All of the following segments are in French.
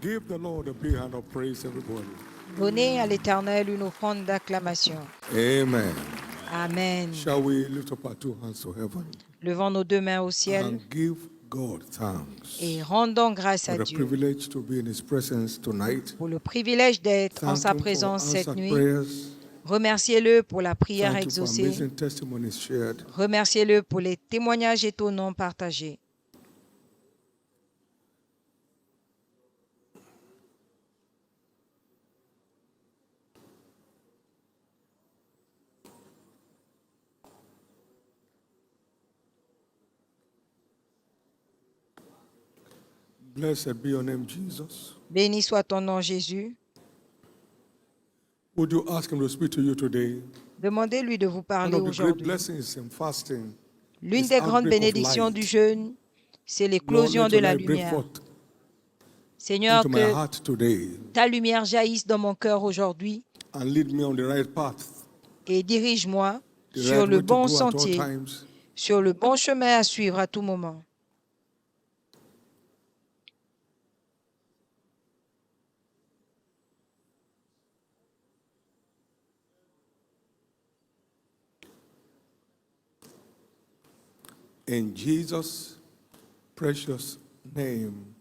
Give the Lord a big hand of praise, everybody. Donnez à l'Éternel une offrande d'acclamation. Amen. Amen. Shall we lift up our two hands to heaven Levons nos deux mains au ciel and give God thanks et rendons grâce à for the Dieu privilege to be in His presence tonight? pour le privilège d'être en Thank sa Him for présence cette answered nuit. prayers. Remerciez-le pour la prière Thank you for exaucée. amazing testimonies shared. Remerciez-le pour les témoignages étonnants partagés. Blessed be your name, Jesus. Béni soit ton nom, Jésus. Would you ask Him to speak to you today? Demandez-lui de vous One parler of the great aujourd'hui. blessings in fasting L'une is des grandes outbreak of bénédictions light. du jeûne, c'est Lord, l'éclosion let de your la light break lumière. forth Seigneur, into my que heart today ta lumière jaillisse dans mon cœur aujourd'hui and lead me on the right path, et dirige-moi the sur right le way to bon go at all sentier, times. sur le bon chemin à suivre à tout moment. In Jesus' precious name,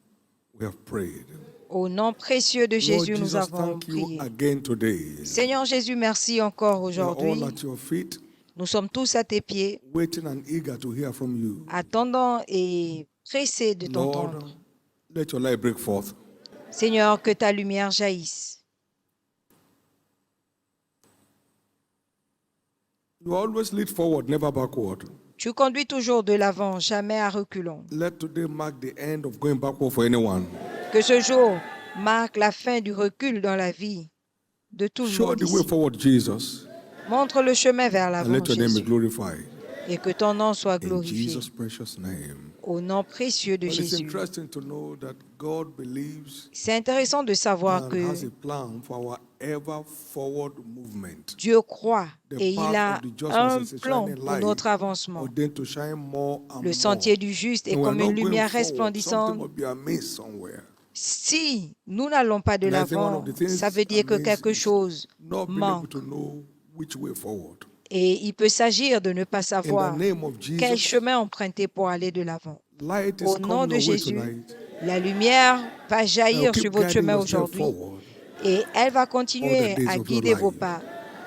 we have prayed. Au nom précieux de Lord Jésus, nous Jesus, avons thank you prié. again today. Seigneur Jésus, merci encore We are all aujourd'hui. at your feet, Nous sommes tous à tes pieds, waiting and eager to hear from you. attendant et pressés de Lord, t'entendre. let your light break forth. Seigneur, que ta lumière jaillisse. You always lead forward, never backward. Tu conduis toujours de l'avant, jamais à reculons. Let today mark the end of going backward for anyone. Que ce jour marque la fin du recul dans la vie de tout le Show monde the way ici. forward, Jesus, Montre le chemin vers and l'avant, let your name be Jésus, glorified. et que ton nom soit In glorifié. Jesus' precious name. Au nom précieux de Well, it's Jésus. interesting to know that God believes C'est intéressant de savoir and que has a plan for our ever forward movement. Dieu croit The et il path a of the just un as a plan shining pour light, notre avancement. ordained to shine more and Le more. sentier du juste est And we're comme not une going lumière forward. Something resplendissante. will be amiss somewhere. Si nous n'allons pas de And I think one of l'avant, the things ça veut dire que amiss quelque is chose not being able manque. to know which way forward. Et il peut s'agir de ne pas In the savoir name of quel Jesus, chemin emprunter pour aller de l'avant. light is Au nom coming de your way Jésus, tonight. la lumière va Now jaillir sur keep votre guiding chemin yourself aujourd'hui forward et elle va all the continuer days à of your guider vos life. pas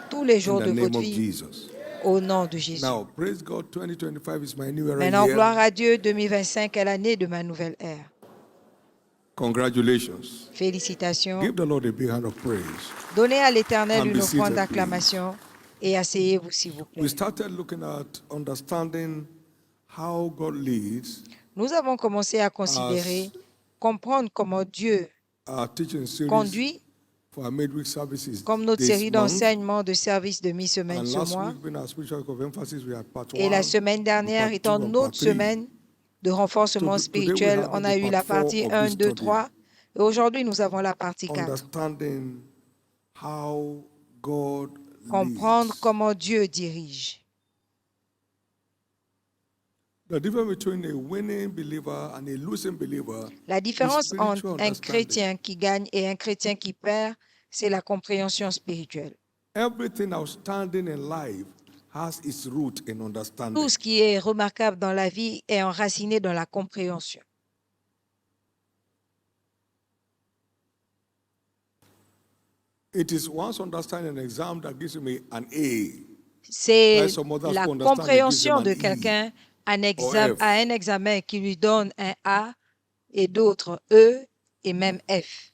tous les In jours the de name votre of vie. Jesus. Au nom de Jésus. Now, praise God, 2025 is my new era Maintenant, year. gloire à Dieu, 2025 est l'année de ma nouvelle ère. Congratulations. Félicitations. Give the Lord a big hand of praise. Donnez à l'Éternel And une be seated, offrande please. d'acclamation et asseyez-vous, s'il vous We plaît. started looking at understanding how God leads Nous avons commencé à considérer, comprendre comment Dieu our teaching series conduit, for our midweek services comme notre this série month. d'enseignement de service de mi-semaine And ce last mois. week, being our spiritual week of emphasis, we had part Et la 1, semaine dernière part 2, étant and part notre 3. semaine de renforcement Today we spirituel, have on the a eu la part 4 partie of 1, this 2, study. 3. Et aujourd'hui, nous avons la partie 4. Understanding how God Comprendre leads. comment Dieu dirige. The difference between a winning believer and a losing believer La is différence entre spiritual un understanding. chrétien qui gagne et un chrétien qui perd, c'est la compréhension spirituelle. Everything outstanding in life has its root in understanding. Tout ce qui est remarquable dans la vie est enraciné dans la compréhension. It is one's understanding an exam that gives me an A. C'est While some others la who understand, it gives compréhension them de an E quelqu'un or F. à un examen qui lui donne un A et d'autres E et même F.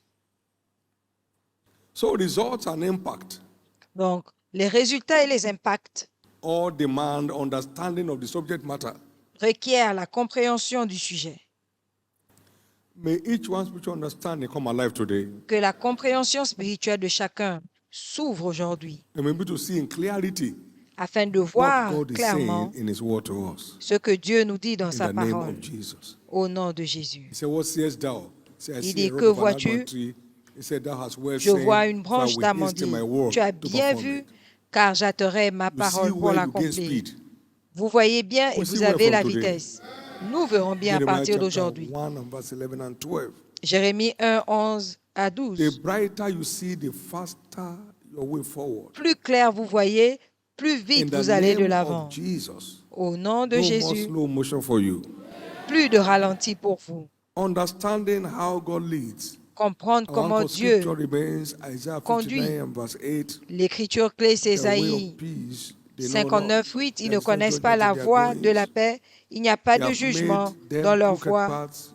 So results and impact Donc, les résultats et les impacts all demand understanding of the subject matter. requièrent la compréhension du sujet. May each one's spiritual understanding come alive today. Que la compréhension spirituelle de chacun s'ouvre aujourd'hui And maybe to see in clarity afin de what voir God is clairement saying in His word to us. ce que Dieu nous dit dans In sa the name parole of Jesus. au nom de Jésus. He said, what seest thou? He said, I Il see dit, a que rope of an vois-tu? almond tree. He said, thou hast well Je said, vois une for I branche will hasten my d'amandier. word Tu as to bien perform vu, it. car j'hâterai ma You see parole pour where you gain l'accomplir. speed. Vous voyez bien et We see vous where avez from la today. vitesse. Nous verrons bien à Jeremiah partir chapter d'aujourd'hui. 1 and verse 11 and 12. Jérémie 1, 11 à The 12. brighter you see, the faster your way forward. Plus clair vous voyez, plus In vite the vous allez de name l'avant. of Jesus, Au nom de no more Jésus, slow motion for you. plus de ralenti pour vous. Understanding how God leads. Comprendre Our comment anchor Dieu scripture remains Isaiah conduit. 59 and verse 8. L'écriture clé, c'est The way Ésaïe of peace, they know not. 59, 8. Ils There ne is no connaissent pas judgment la in their voie de la goings. paix. Il n'y a pas They de have jugement made dans them leur crooked voie. paths.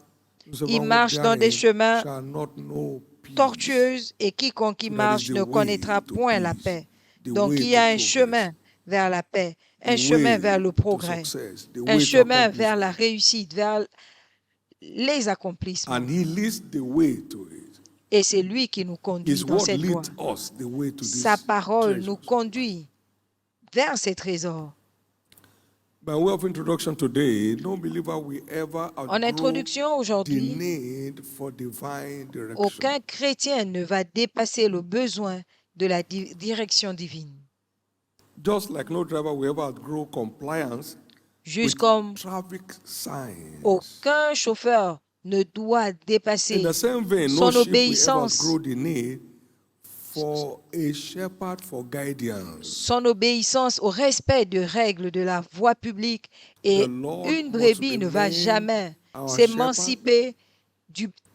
Whosoever Ils walk marchent dans des therein chemins shall not know peace. tortueux et quiconque y So that is marche the ne way connaîtra to point la peace, paix. the Donc way il y to a un progress, chemin vers la paix, un the chemin way vers le to progrès, success, the un way to chemin vers la accomplishment. réussite, vers les accomplissements. And he leads the way to it. Et c'est lui qui nous conduit His dans word cette voie. leads us the way to Sa this parole nous treasures. conduit vers ces trésors. By way of introduction today, no believer will ever En outgrow introduction the aujourd'hui, need for divine direction. aucun chrétien ne va dépasser le besoin de la direction divine. Just like no driver will ever outgrow compliance Juste with comme traffic signs. aucun chauffeur ne doit In dépasser the same vein, son no sheep will ever obéissance, outgrow the need for a shepherd for guidance. son obéissance au respect des règles de la voie publique. Et The Lord une must brebis ne va remain jamais our s'émanciper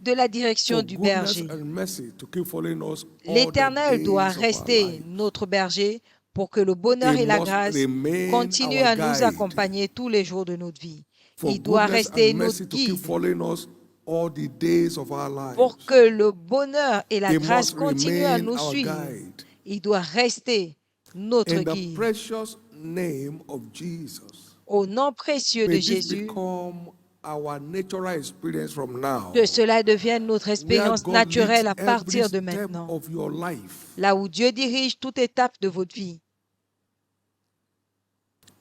de la direction for du goodness berger. and mercy to keep following us all the L'Éternel doit days of our rester life. notre berger pour que le bonheur He et la must grâce remain continuent our à nous guide. accompagner tous les jours de notre vie. For Il doit goodness rester and notre mercy to keep guide following us all the days of our lives. pour que le bonheur et la He grâce must continuent à remain nous our suivre. guide. Il doit rester notre In the guide. precious name of Jesus, Au nom précieux de may this Jésus, become our natural experience from now. que cela devienne notre Where expérience God naturelle leads à partir de every step maintenant. of your life. Là où Dieu dirige toute étape de votre vie.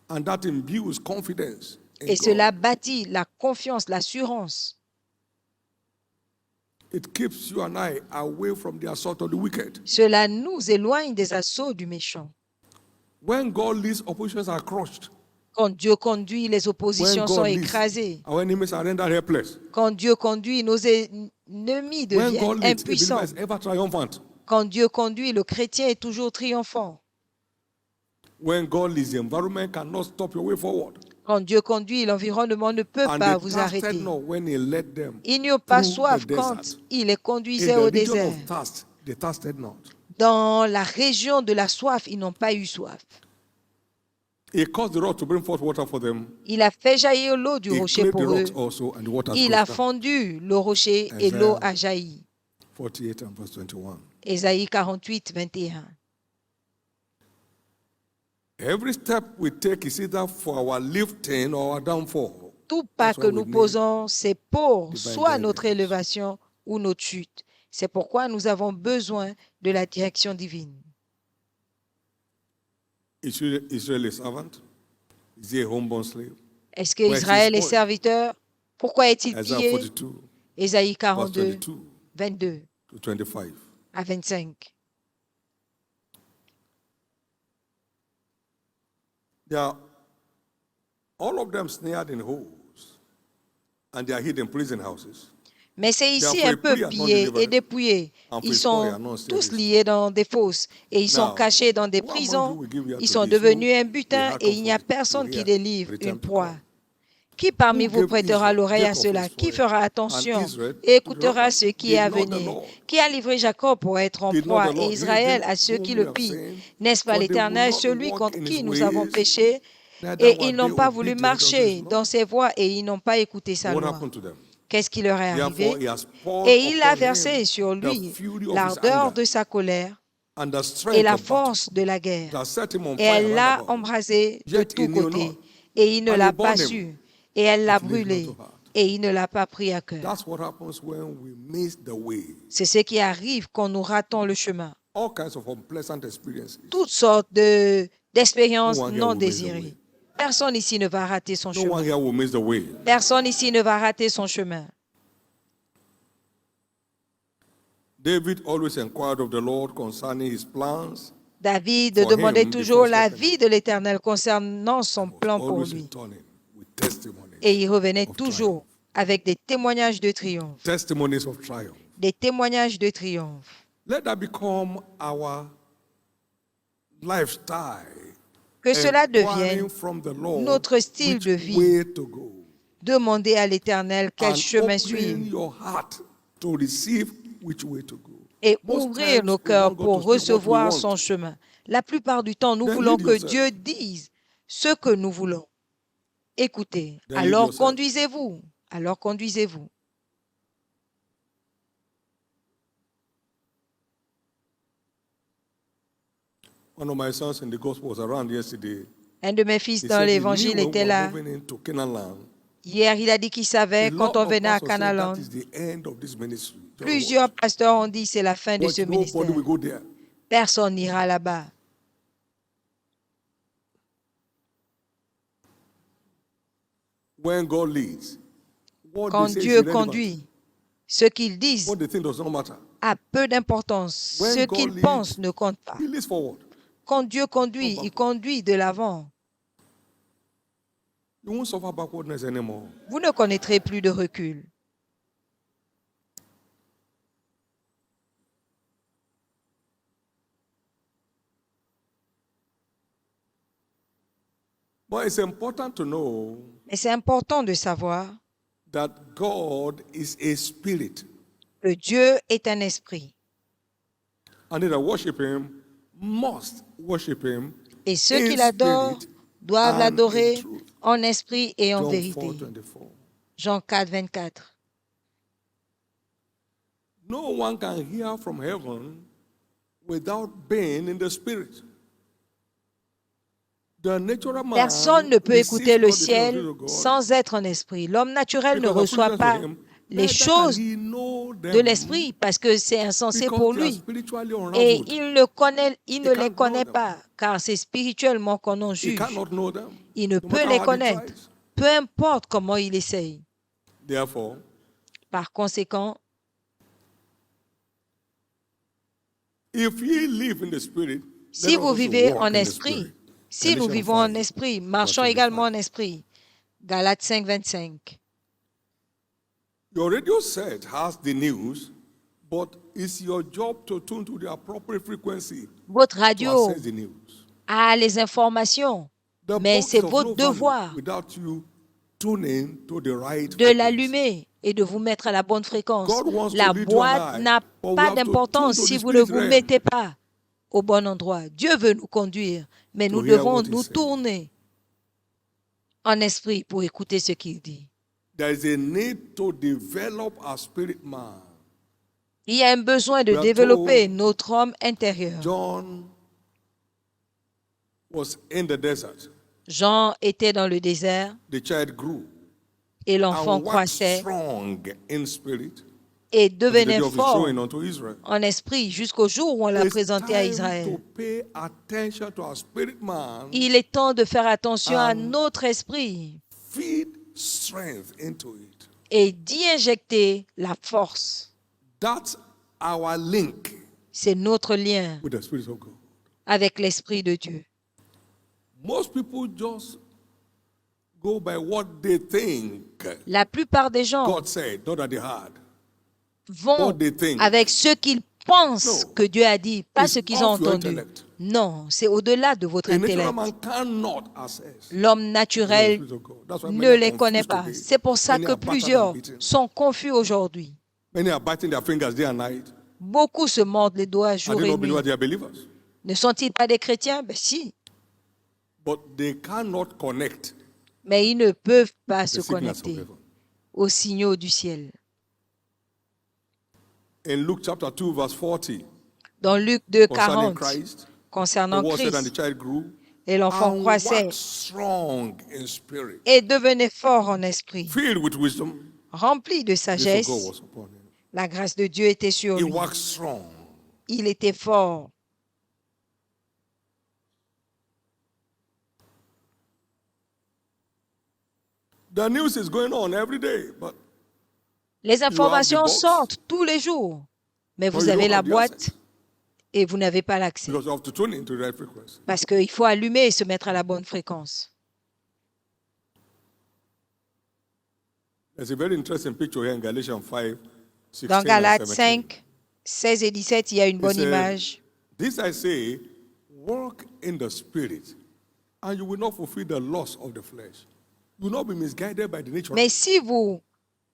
And that imbues confidence in Et cela God. bâtit la confiance, l'assurance. It keeps you and I away from the assault of the wicked. Cela nous éloigne des assauts du méchant. When God leads, oppositions are crushed. Quand Dieu conduit, les When oppositions sont God leads, écrasées. our enemies are rendered helpless. Quand Dieu conduit, nos ennemis When deviennent God leads, a believer impuissants. is ever triumphant. Quand Dieu conduit, le chrétien est toujours triomphant. When God leads, the environment cannot stop your way forward. Quand Dieu conduit, l'environnement ne peut And pas they vous thirsted arrêter. not when he led them Ils n'eurent pas through soif the quand desert. il les In conduisait the au region désert. of thirst, they thirsted not. Dans la région de la soif, ils n'ont pas eu soif. He caused the rock to bring forth water for them. Il a fait jaillir l'eau du He rocher clave the pour eux. rocks also, and the water Il a goes down. fondu le rocher et l'eau a jailli. 48 and verse 21. Ésaïe 48, 21. Every step we take is either for our lifting or our downfall. Tout pas That's que why nous we need posons, c'est pour divine soit notre guidance. élévation ou notre chute. C'est pourquoi nous avons besoin de la direction divine. Israel is servant? Is he a homeborn slave? Est-ce que Where is Israël his est spoil? serviteur? Pourquoi est-il Isaiah pillé? 42, Ésaïe verse 42, 22 22 to 25. à 25. They are all of them snared in holes, and they are hid in prison houses. Mais c'est ici Therefore, un a peu prayer not pillé delivered, et dépouillé. and for Ils his spoil are sont not tous saved. liés dans des fosses et ils sont Now, cachés dans des who among you prisons. will give ear Ils to sont this? devenus Who un will butin hearken et il n'y a to personne qui hear délivre for the time une to proie. come? Qui parmi Who vous gave prêtera Israel l'oreille à Jacob for cela? his Qui spoil, fera and attention Israel et to the écoutera robbers? ce qui est à Did not the venir? Lord, Qui a livré Jacob pour être en did not proie the et Lord Israël hate à ceux them qui whom le we have pillent? sinned? N'est-ce pas For they will l'Éternel, not celui walk contre in qui his nous avons ways, péché? neither Et were ils n'ont they pas voulu obedient unto his marcher law. dans ses voies et ils n'ont pas écouté sa What loi. happened to them? Qu'est-ce qui leur est Therefore, arrivé? he has poured Et il a upon versé him sur the lui fury of his l'ardeur anger de sa colère and the et strength la of battle force de la guerre. that set him on Et fire elle round l'a about. embrasé de Yet he tous knew côtés. not, Et il ne and he l'a pas burned him, su. Et elle l'a but he laid not brûlé. to heart. Et il ne l'a pas pris à cœur. That's what happens when we miss the way. C'est ce qui arrive quand nous ratons le chemin. All kinds of unpleasant experiences. Toutes sortes d'expériences No one here non will miss the désirées. way. Personne ici ne va rater son No one chemin. here will miss the way. Personne ici ne va rater son chemin. David always inquired of the Lord concerning his plans. David For demandait him, toujours before stepping l'avis de l'Éternel concernant son Was plan pour always lui. returning with testimonies Et il revenait of toujours avec des témoignages de triomphe. Testimonies of triumph. Des témoignages de triomphe. Let that become our lifestyle. Que cela Inquiring devienne from the Lord notre style which de vie. way to go. Demandez à l'Éternel quel And chemin opening suivre your heart to receive which way to go. et Most ouvrir times nos we cœurs want God pour to speak what we recevoir want. son chemin. La plupart du temps, nous Then voulons lead que yourself. Dieu dise ce que nous voulons. Écoutez, Then lead alors yourself. conduisez-vous. Alors conduisez-vous. One of my sons in the gospel was around yesterday. Un de mes fils He dans said he l'évangile knew when était we were là. moving into Canaan land. Hier, il a dit qu'il savait A quand lot on of venait à pastors said Canaland. that is the end of this ministry. Just Plusieurs pasteurs ont dit c'est la fin de watch. ce Nobody ministère. will go there. Personne n'ira là-bas. When God leads, what Quand they say Dieu is irrelevant. conduit, ce qu'ils disent What they think does not matter. a peu d'importance. When Ce God qu'ils leads, pensent ne compte pas. He leads forward. Quand Dieu conduit, il conduit de l'avant. You won't suffer backwardness anymore. Vous ne connaîtrez plus de recul. But it's important to know Mais c'est important de savoir that God is a spirit. que Dieu est un esprit. And they that worship Him must worship Him Et ceux in qui l'adorent spirit doivent and l'adorer in truth. en esprit et en John vérité. 4:24. Jean 4, 24. No one can hear from heaven without being in the spirit. The natural man Personne ne peut receives écouter le not the things ciel of God sans être en esprit. L'homme naturel ne because of reçoit foolishness pas to him. les Neither choses can he know de them l'esprit parce que c'est insensé because pour they are lui. spiritually Et unraveled. il ne He les can't connaît know them. pas car c'est spirituellement qu'on en He juge. cannot know them. Il ne No peut matter les how he connaître, tries. peu importe comment il essaye. Therefore, Par conséquent, if ye live in the spirit, si let us vous also vivez walk en in the esprit, spirit. si nous Galatians vivons en 5, esprit, marchons verse également 25. en esprit. Galates 5, 25. Your radio set has the news, but it's your job to tune to the appropriate frequency Votre to radio access the news. a les informations, The mais box c'est of votre no value devoir without you tuning to the right de frequency. l'allumer et de vous mettre à la bonne fréquence. God wants to La lead you and boîte I, n'a but we pas have to d'importance tune to si the vous ne spirit vous realm mettez pas au bon endroit. Dieu veut nous conduire, mais to nous hear devons what He nous says. tourner en esprit pour écouter ce qu'il dit. There is a need to develop our spirit man. Il y a un besoin de We are développer told notre homme intérieur. John was in the desert. Jean était dans le désert The child grew et l'enfant and waxed croissait strong in spirit et until the devenait day of his fort showing unto Israel. en esprit jusqu'au jour où on l'a It's présenté à time to Israël. pay attention to our spirit man, Il est temps de faire attention à And- notre esprit feed strength into it. et d'y injecter la force. That's our link C'est notre lien with the Spirit of God. avec l'Esprit de Dieu. Most people just go by what they think La plupart des gens God said, not that they had. vont what they think. avec ce qu'ils pensent No. que Dieu a dit, pas It's ce qu'ils ont off your entendu. intellect. Non, c'est au-delà de votre A natural intellect. man cannot access L'homme the naturel Spirit of God. That's why ne many are les connaît confused pas. today. C'est pour ça Many que are battered and plusieurs beaten. sont confus aujourd'hui. Many are biting their fingers day and night. Beaucoup se mordent les doigts Are jour they et not believers? nuit. They are believers. Ne sont-ils pas des chrétiens? Ben si, But they cannot connect mais ils ne peuvent pas the se signals of connecter heaven. aux signaux du ciel. In Luke chapter 2, verse 40, Dans Luc 2, concerning 40, Christ, the concernant word said, and the Christ, child grew et l'enfant and croissait waxed strong in spirit, et devenait fort en esprit, filled with wisdom. rempli de The grace of God sagesse. was upon him. La grâce de Dieu était sur He lui. waxed strong. Il était fort. The news is going on every day, but Les informations box, sortent tous les jours, mais but vous you avez don't la have the boîte access et vous n'avez pas l'accès because you have to tune into the right frequency. parce qu'il faut allumer et se mettre à la bonne fréquence. There's a very interesting picture here in Galatians 5, 16 Dans and Galates 17. 5, 16 et 17, il y a une bonne said, image. This I say, walk in the Spirit, and you will not fulfill the lust of the flesh. You will not be misguided by the nature. Mais si vous,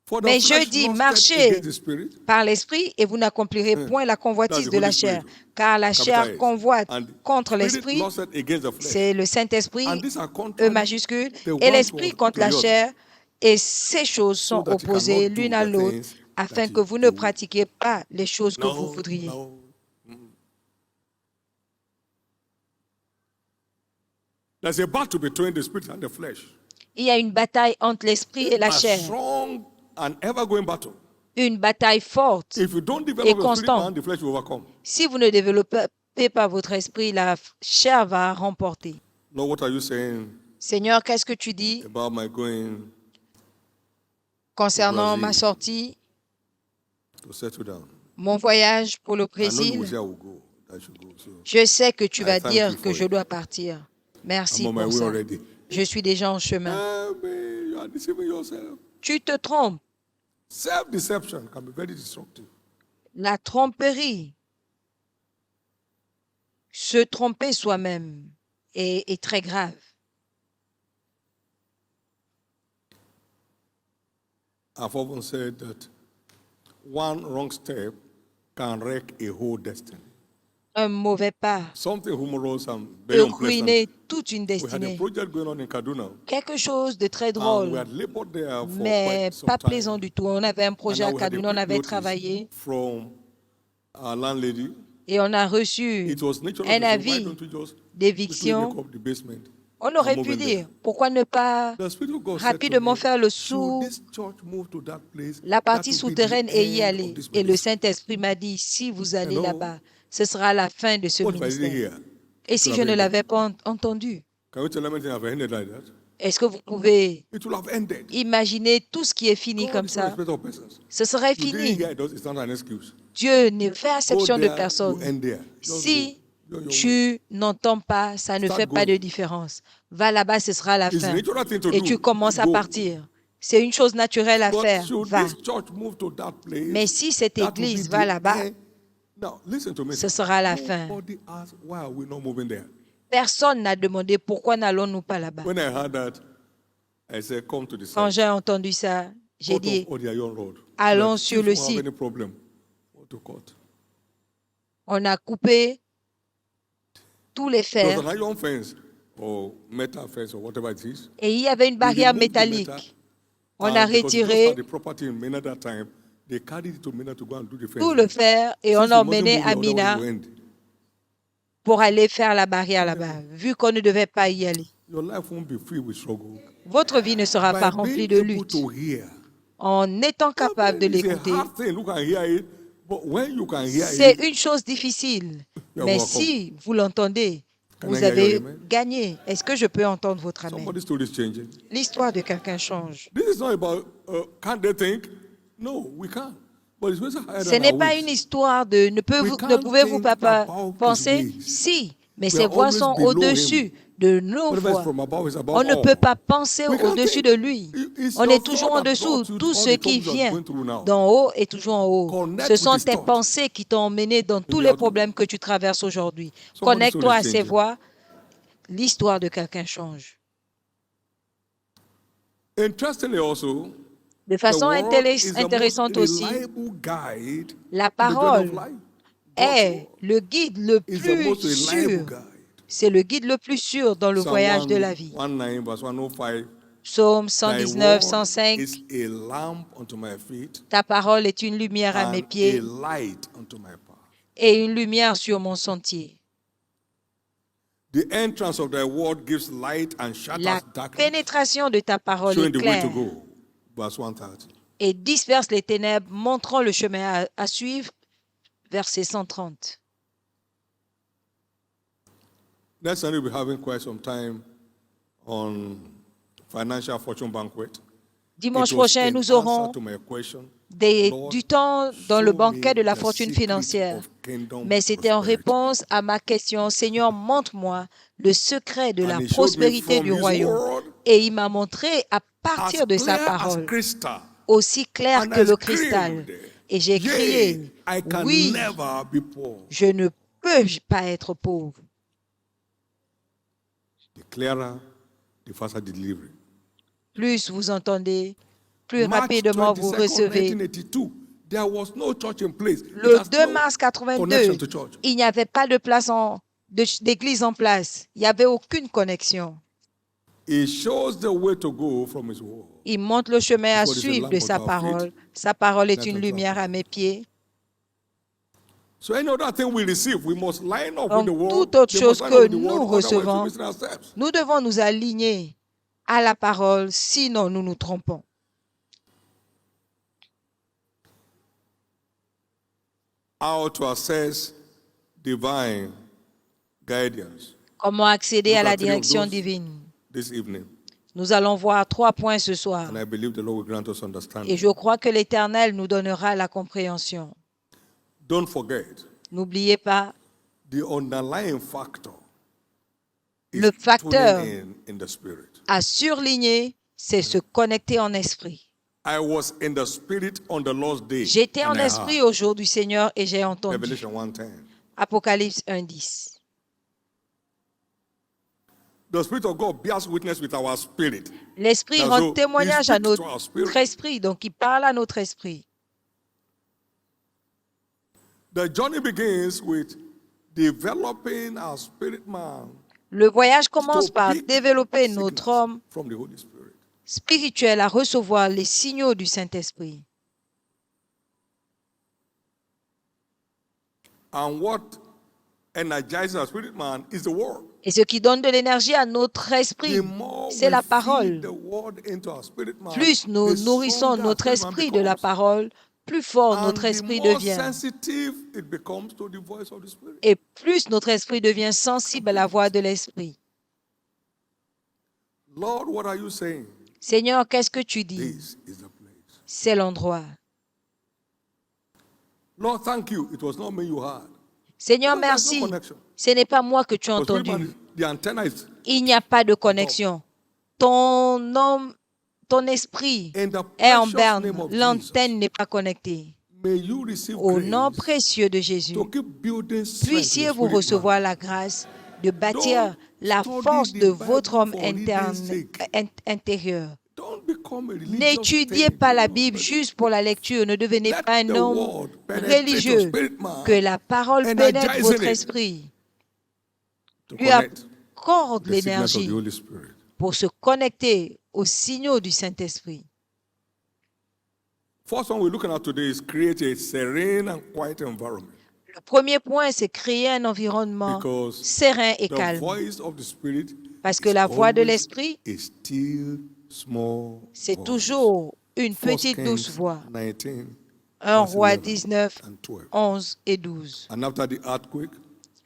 For the mais je flesh dis, lusted marchez against the Spirit. par l'esprit et vous n'accomplirez point la That's convoitise the de la Holy chair, Spirit. car la Capital chair S. convoite And contre Spirit l'esprit, lusted against the flesh. c'est le Saint-Esprit, And these are E contrary majuscule, the et one l'esprit to contre la the other, chair, et ces choses so sont that you opposées cannot do l'une à the l'autre, things afin that que you vous ne do. pratiquiez pas les choses que vous No, voudriez. no. There's a battle between the spirit and the flesh. Il y a une bataille entre l'esprit et la A chair, strong and ever-going battle. une bataille forte. If you don't Et develop your spirit constant. man, the flesh will overcome. Si vous ne développez pas votre esprit, la chair va remporter. Lord, what are you saying Seigneur, qu'est-ce que tu dis about my going concernant Brazil. ma sortie, to settle down? mon voyage pour le I know you will Brésil? say I will go. I should go. So Je sais que tu I vas thank dire you que for je it. dois partir. Merci I'm on my pour way ça. already. Je suis déjà en chemin. Man, you are deceiving yourself. Tu te trompes. Self-deception can be very destructive. La tromperie, se tromper soi-même est très grave. I've often said that one wrong step can wreck a whole destiny. Un mauvais pas Something humorous and very peut unpleasant. ruiner toute une We had a destinée. project going on in Kaduna, Quelque chose de très and we drôle, had labored there for mais quite some pas time. plaisant du tout. On avait un projet And à now we had a Kaduna, on quick avait notice travaillé from our landlady. et on a reçu It was natural un to say, why avis don't we just quickly d'éviction. make up the basement? On aurait and pu move in there? dire, pourquoi ne pas The Spirit of God said to rapidement me, faire le should this church move to that place, la that partie will be the souterraine et y end aller. of this Et le ministry. Saint-Esprit m'a dit, si vous allez Hello? là-bas, ce sera la fin de ce What if I didn't ministère. hear? Et It si would je have ne ended. l'avais pas entendu, Can you tell them anything have ended like that? est-ce que vous pouvez It will have ended. imaginer tout ce qui est fini God comme is not a ça? respecter of persons. Ce serait You didn't fini. hear it, it's not an excuse. Dieu ne fait Go exception de there, you personne. end there. Just Si go. You're on your way. tu n'entends pas, ça ne Start fait pas de going. différence. Va là-bas, ce sera la It's a fin. natural thing to Et tu do. commences à Go. partir. C'est une chose naturelle à But faire. should Va. this church move to that place, Mais si cette that will be église va the là-bas, end. Now, listen to me. ce sera la fin. Nobody asked why are we not moving there. Personne n'a demandé pourquoi n'allons-nous pas là-bas. When I heard that, I said, come to the Quand site. j'ai entendu ça, j'ai Cut dit, off all the iron rod. allons Like, sur if le you have site. any problem, what to cut? On a coupé tous les There was fers an iron fence or metal fence or whatever it is. et il y avait une We barrière removed the métallique. metal, On and a because we just retiré had the property in Mina that time, they carried it to Mina to go and do the fence. tout le fer et Since on we a mustn't emmené move here, otherwise Amina it will end. pour aller faire la barrière là-bas, vu qu'on ne devait pas y aller. Your life won't be filled with struggle. Votre vie ne sera pas By remplie being de able lutte. to hear. En étant capable de It's a l'écouter, hard thing. You can hear it, but when you can hear c'est it, une chose difficile. You're Mais welcome. si vous l'entendez, Can I vous hear your avez amen? gagné. Est-ce que je peux entendre votre amen? somebody's story is changing. L'histoire de quelqu'un change. This is not about can't they think? No, we can't. But it's better higher Ce than n'est our pas ways. une histoire de ne can't pouvez-vous think pas about his penser? ways. Si, mais We ses are voies always sont below au-dessus him. de nos Whatever is voies. from above is above On ne all. peut pas penser We can't au-dessus think. de lui. It's On your est toujours en thought that dessous. brought you Tout all ce the qui troubles you are vient going through now. d'en haut est toujours en haut. Connect Ce with sont his tes thoughts. pensées qui t'ont emmené dans tous the les other. problèmes que tu traverses aujourd'hui. Somebody's Connecte-toi à story is ses changing. voies. L'histoire de quelqu'un change. Interestingly also, De the façon word is the intéressante most aussi, reliable guide la in the journey of parole life. God's est word le guide le is the plus most reliable sûr. guide. C'est le guide le plus sûr dans le Psalm voyage de la vie. 119 verse 105. Psaume Thy 119, word 105. is a lamp unto my feet Ta parole est une lumière à mes and a pieds light unto my path. et une lumière sur mon sentier. The entrance of thy word gives light and La shatters darkness, pénétration de ta parole showing est the way to claire go. Verse 130. et disperse les ténèbres, montrant le chemin à suivre. Verset 130. Next Sunday, we'll be having quite some time on financial fortune banquet. Dimanche It was prochain, in nous answer aurons to my question, Lord, du temps dans le show banquet de me la the fortune secret financière. of kingdom Mais c'était en prosperity. réponse à ma question, Seigneur, montre-moi le secret de And la he showed me prospérité from du his royaume. word Et il m'a montré à as partir de sa clear as parole, crystal aussi clair And que I le cristal. screamed, Et j'ai Yea, crié, I can oui, never be poor. je ne peux pas être pauvre. The clearer, the faster the delivery. Plus vous entendez, plus March rapidement vous 22nd, recevez. 1982, there was no church in place. It Le has 2 no mars connection 82, to church. il n'y avait pas de place d'église en place. Il n'y avait aucune connexion. It shows the way to go from His word. Il montre le chemin à His word is a suivre lamp de unto sa our parole. feet, Sa parole est light une unto our lumière path. à mes pieds. So any other thing we receive, we must line up with Donc, the word. toute autre They chose must line up que with the nous word, otherwise we're recevons, missing our steps. nous devons nous aligner à la parole, sinon nous nous trompons. How to access divine guidance. Comment accéder Look à la at three of direction those divine? this evening. Nous allons voir 3 points ce soir. And I believe the Lord will grant us Et understanding. je crois que l'Éternel nous donnera la compréhension. Don't forget, N'oubliez pas, the underlying factor is le facteur tuning in the spirit. à surligner, c'est se connecter en esprit. I was in the spirit on the Lord's day. J'étais and en I esprit heard. au jour du Seigneur et j'ai entendu. Revelation 1:10. Apocalypse 1:10. The Spirit of God bears witness with our spirit. L'Esprit That's rend so, témoignage he à speaks to our notre spirit. esprit, donc il parle à notre esprit. The journey begins with developing our spirit man Le voyage commence to par pick développer notre signals homme from the Holy Spirit. spirituel à recevoir les signaux du Saint-Esprit. And what energizes our spirit man is the word. Et ce qui donne de l'énergie à notre esprit, The more c'est we la feed parole. the word into our spirit man, Plus nous the nourrissons stronger our notre spirit man esprit de la becomes. parole, plus fort And notre the esprit more devient. sensitive it becomes to the voice of the Spirit. Et plus notre esprit devient sensible à la voix de l'esprit. Lord, what are you saying? Seigneur, qu'est-ce que tu dis? This is the place. C'est l'endroit. Lord, thank you. It was not me you heard. Seigneur, No, there's no merci. connection. Ce n'est pas moi que tu as But spirit man, entendu. the antenna is Il n'y a pas de connexion. Ton homme, ton esprit in the est en precious berne. name of Jesus. L'antenne n'est pas connectée. May you receive Au nom grace précieux de Jésus, to keep building strength in puissiez your vous spirit recevoir man. la grâce de bâtir Don't la study force the de votre Bible homme for reading's interne, sake. intérieur. Don't become a religious N'étudiez thing. pas la No, Bible but juste pour la lecture. Ne devenez let pas un the homme word penetrate your religieux. spirit man. Que la parole pénètre Energizing votre it esprit. to Lui connect accorde the signals of the l'énergie Holy Spirit. pour se connecter aux signaux du Saint-Esprit. First one we're looking at today is create a serene and quiet environment. Le premier point, c'est créer un environnement Because serein et the calme. voice of the Spirit Parce que is la voix de always l'Esprit, a still small c'est voice. toujours une 1 petite douce Kings voix. 19, 1 verse Roi 11 19, and 12. 11 et 12. And after the earthquake,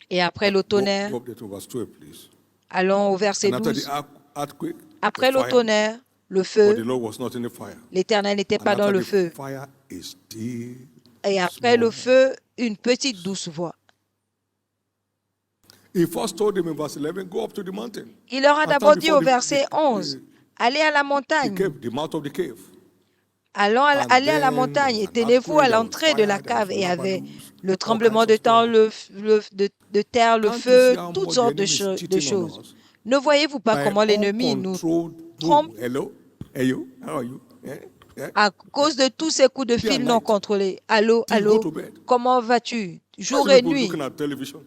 Et après le tonnerre, go up there to verse 12, please. allons au verset And after 12. the earthquake, Après the le fire, tonnerre, le but the feu, Lord was not in the fire. l'Éternel n'était And pas dans after le the feu. fire is still Et après le small. feu, une petite douce voix. He first told them in verse 11, go up to the mountain. Il leur a And d'abord stand dit before au verset 11, allez à la the montagne. cave, the mouth of the cave. Allez And à la then montagne there et was an tenez-vous à earthquake, there was l'entrée de la fire, there cave. was Et il y avait labadoos, le all tremblement kinds de of temps, stuff. de terre, le Can't you feu, see how toutes much the sortes enemy is de cheating on choses. us? Ne voyez-vous pas By comment l'ennemi nous uncontrolled trompe move. Hello? Hey, you? How are you? Yeah? Yeah? à cause de tous ces coups de Day and fil non night. contrôlés? Allô, Till you go allô, to bed. comment vas-tu? Why Jour do et people nuit. looking at television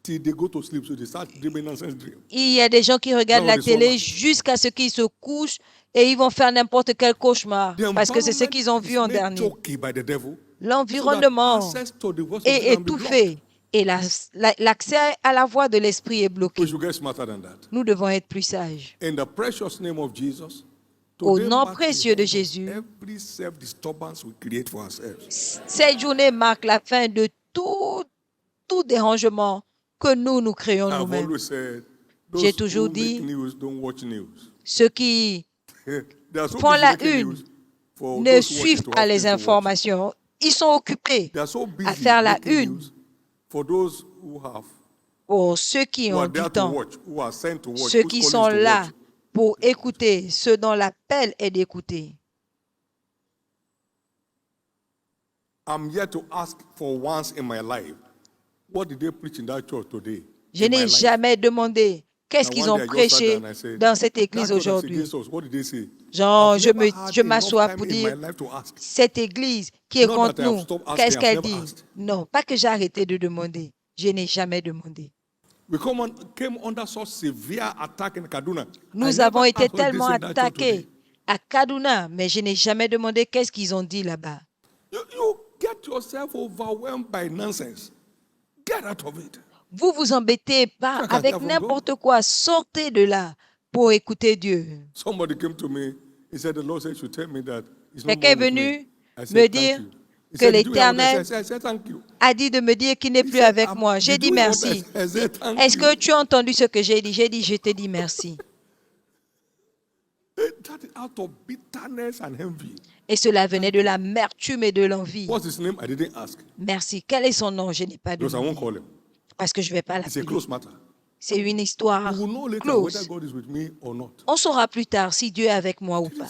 till they go to sleep so they start dreaming nonsense dreams? Il y a des gens qui regardent That's la what they saw télé now. jusqu'à ce qu'ils se couchent et ils vont faire n'importe quel cauchemar The parce que c'est ce environment qu'ils ont is vu en made dernier. choky by the devil so that L'environnement access to the voice of est God can be blocked. étouffé et l'accès à la voix de l'esprit est We bloqué. should get smarter than that. Nous devons être plus sages. In the precious name of Jesus, Au today nom marks the précieux de end of Jésus, every self-disturbance we create for ourselves. cette journée marque la fin de tout dérangement que nous créons I've nous-mêmes. always said, J'ai those toujours who make dit, news don't watch news. ceux qui They are so font busy la making une news for ne those who watch suivent it to pas have les things to watch. informations. Ils sont occupés They are so à busy faire la making une news for those who have, pour ceux qui who ont are du there to temps, watch, who are sent to watch, ceux whose qui calling sont is to là watch. pour écouter, ceux dont l'appel est d'écouter. I'm here to ask for once in my life, what did they preach in that church today? Je In my n'ai life. jamais demandé qu'est-ce And qu'ils one ont day I just sat prêché down and I said, dans cette that église church is aujourd'hui. against us. What did they say? Genre, I've je never had enough m'assois time pour in my dire, life to ask. cette église qui est Not contre that I have nous, stopped asking, qu'est-ce I've qu'elle never dit? asked. Non, pas que j'ai arrêté de demander. Je n'ai jamais demandé. We came under such severe attack in Kaduna. I Nous never avons été asked what they tellement say in that church today. attaqués à Kaduna, mais je n'ai jamais demandé qu'est-ce qu'ils ont dit là-bas. You get yourself overwhelmed by nonsense. Get out of it. Vous vous embêtez pas Ça, quand avec ça va n'importe quoi. Sortez de là pour écouter Dieu. Somebody came to me. He said, the Lord said, you tell me that it's not Quelqu'un est more with me. venu I me said, thank dire you. He que said, "Did you hear what I l'Éternel said?" I said, thank you. a dit de me dire qu'il n'est He plus said, avec moi. J'ai "Did dit you hear what I merci. said?" I said, thank Est-ce you. que tu as entendu ce que j'ai dit? J'ai dit, je te dis merci. That is out of bitterness and envy. Et cela venait de l'amertume et de l'envie. What's his name? I didn't ask. Merci. Quel est son nom? Je n'ai pas Because I won't demandé. call him. Parce que je ne vais pas It's a l'appeler. close matter. C'est une histoire We will know later whether close. God is with me or not. On saura plus tard si Dieu est avec moi ou pas.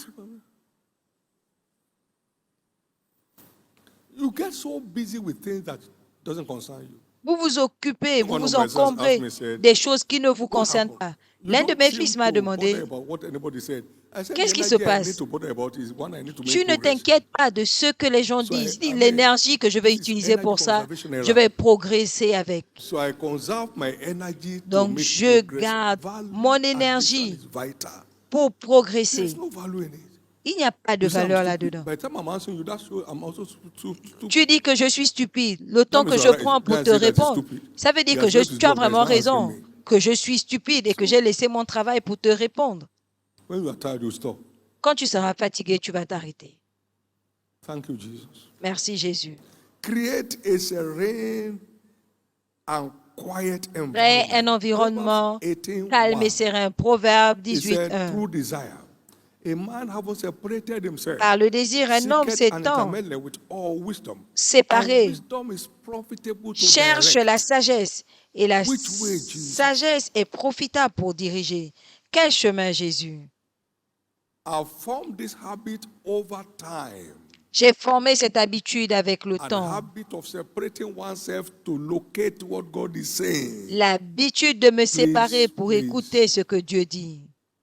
You get so busy with things that doesn't concern you. Vous vous occupez, vous One vous of my sons encombrez asked me, said, des choses qui ne vous What concernent happened? pas. You L'un de don't mes seem fils m'a to demandé, bother about what anybody said. I said, qu'est-ce the qui se energy I need passe? to bother about is one I need to make Tu ne progress. t'inquiètes pas de ce que les gens So I- disent. I mean, L'énergie que je vais this is utiliser energy pour ça, conservation je era. vais progresser avec. So I conserve my energy to Donc, make je progress. garde Value mon addition énergie is vital. pour There's progresser. no value in it. Il n'y a pas de You say I'm valeur stupid. là-dedans. By the time I'm answering you, that's shows I'm also stupid. Tu dis que je suis stupide. Le temps means que you je are right. prends pour Can't te say that he's répondre, stupid. ça veut dire He que has left his tu as job, but he's vraiment not asking raison, me. que je suis stupide et que j'ai laissé mon travail pour te répondre. When you are tired, you stop. Quand tu seras fatigué, tu vas t'arrêter. Thank you, Jesus. Merci Jésus. Create a serene and quiet Crée un environment. environnement Proverbs 18:1. calme et serein. Proverbe He 18, said, 1. through desire, a man having separated himself, Par le désir, un homme seeketh and s'étend, intermeddle with all wisdom. And séparé, wisdom is profitable to cherche direct. la sagesse. Et la Which way, Jesus? sagesse est profitable pour diriger. Quel chemin, Jésus? I've formed this habit over time. J'ai formé cette habitude avec le An temps. habit of separating oneself to locate what God is saying. L'habitude de me séparer pour please. écouter ce que Dieu dit.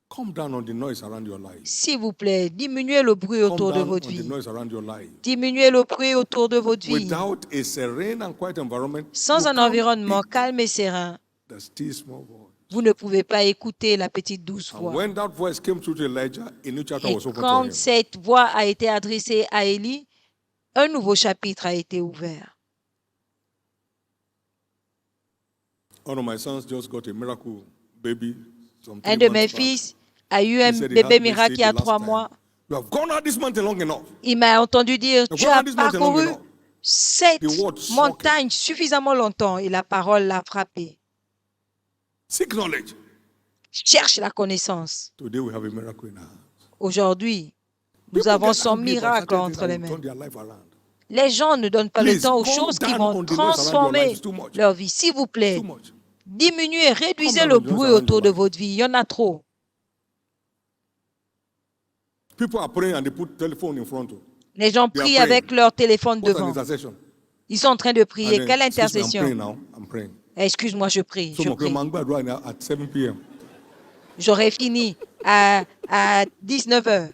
Come down on the noise around your life. S'il vous plaît, diminuez le bruit Come autour de down on votre the vie. noise around your life. Diminuez le bruit autour de votre vie. Without a serene and quiet environment, Sans you un can't environnement pick calme et serein, the still small voice. vous ne pouvez pas écouter la petite douce And voix. when that voice came through to Elijah, a new chapter Et was opened to quand him. cette voix a été adressée à Élie, un nouveau chapitre a été ouvert. One of my sons just got a miracle baby. Some Un 3 de mes months back. fils a eu He un said he bébé had miracle il y a message the 3 last time. mois. You have gone out this mountain long enough. Il m'a entendu dire, You've tu gone as out this mountain long parcouru enough. cette The word socket. montagne suffisamment longtemps et la parole l'a frappé. Seek knowledge. Cherche la connaissance. Today we have a miracle in our hands. Aujourd'hui, nous People avons get son angry about miracle certain entre things les that will mains. turn their life around. Les gens ne donnent pas le Please, temps aux calm choses qui down vont on the noise around your life. transformer It's too much. leur vie. S'il vous plaît, Too much. diminuez, réduisez Calm le down on the noise bruit around autour your de life. votre vie. Il y en a trop. People are praying and they put telephone in front of. Les gens They are prient praying. avec leur téléphone What's an devant. intercession? Ils sont en train de And prier. then, Quelle excuse me, I'm intercession? praying now. I'm praying. Excuse-moi, je prie. So Je my prie. man right now at 7 p.m. J'aurai fini à 19h.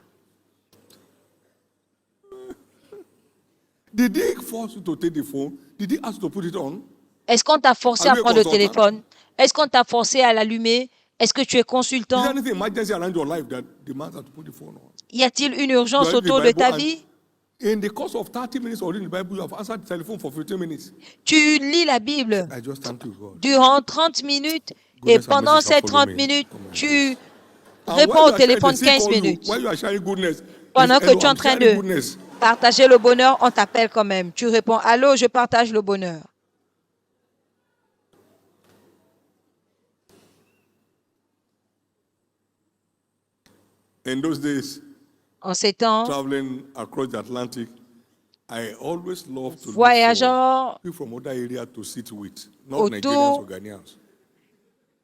Did he force you to take the phone? Did he ask you to put it on? Est-ce qu'on t'a forcé Are à you a prendre le consultant? téléphone? Est-ce qu'on t'a forcé à l'allumer? Est-ce que tu es Is there consultant? anything emergency around your life that demands that to put the phone on? Y a-t-il une urgence You are reading autour the de Bible ta and vie? in the course of 30 minutes or reading the Bible, you have answered the telephone for 15 minutes. Tu lis la Bible I just thank you, God. durant 30 minutes et Goodness and pendant mercy shall ces follow 30 me. minutes, Amen. tu And réponds while au you are sharing, téléphone they still 15 call you. minutes. While you are sharing goodness, Pendant they que say, tu es en "Hello, I'm train sharing de goodness." partager le bonheur, on t'appelle quand même. Tu réponds, allô, je partage le bonheur. In those days, En ces temps, traveling across the Atlantic, I always love to look voyageant for people from other areas to sit with, not Nigerians autour or Ghanaians.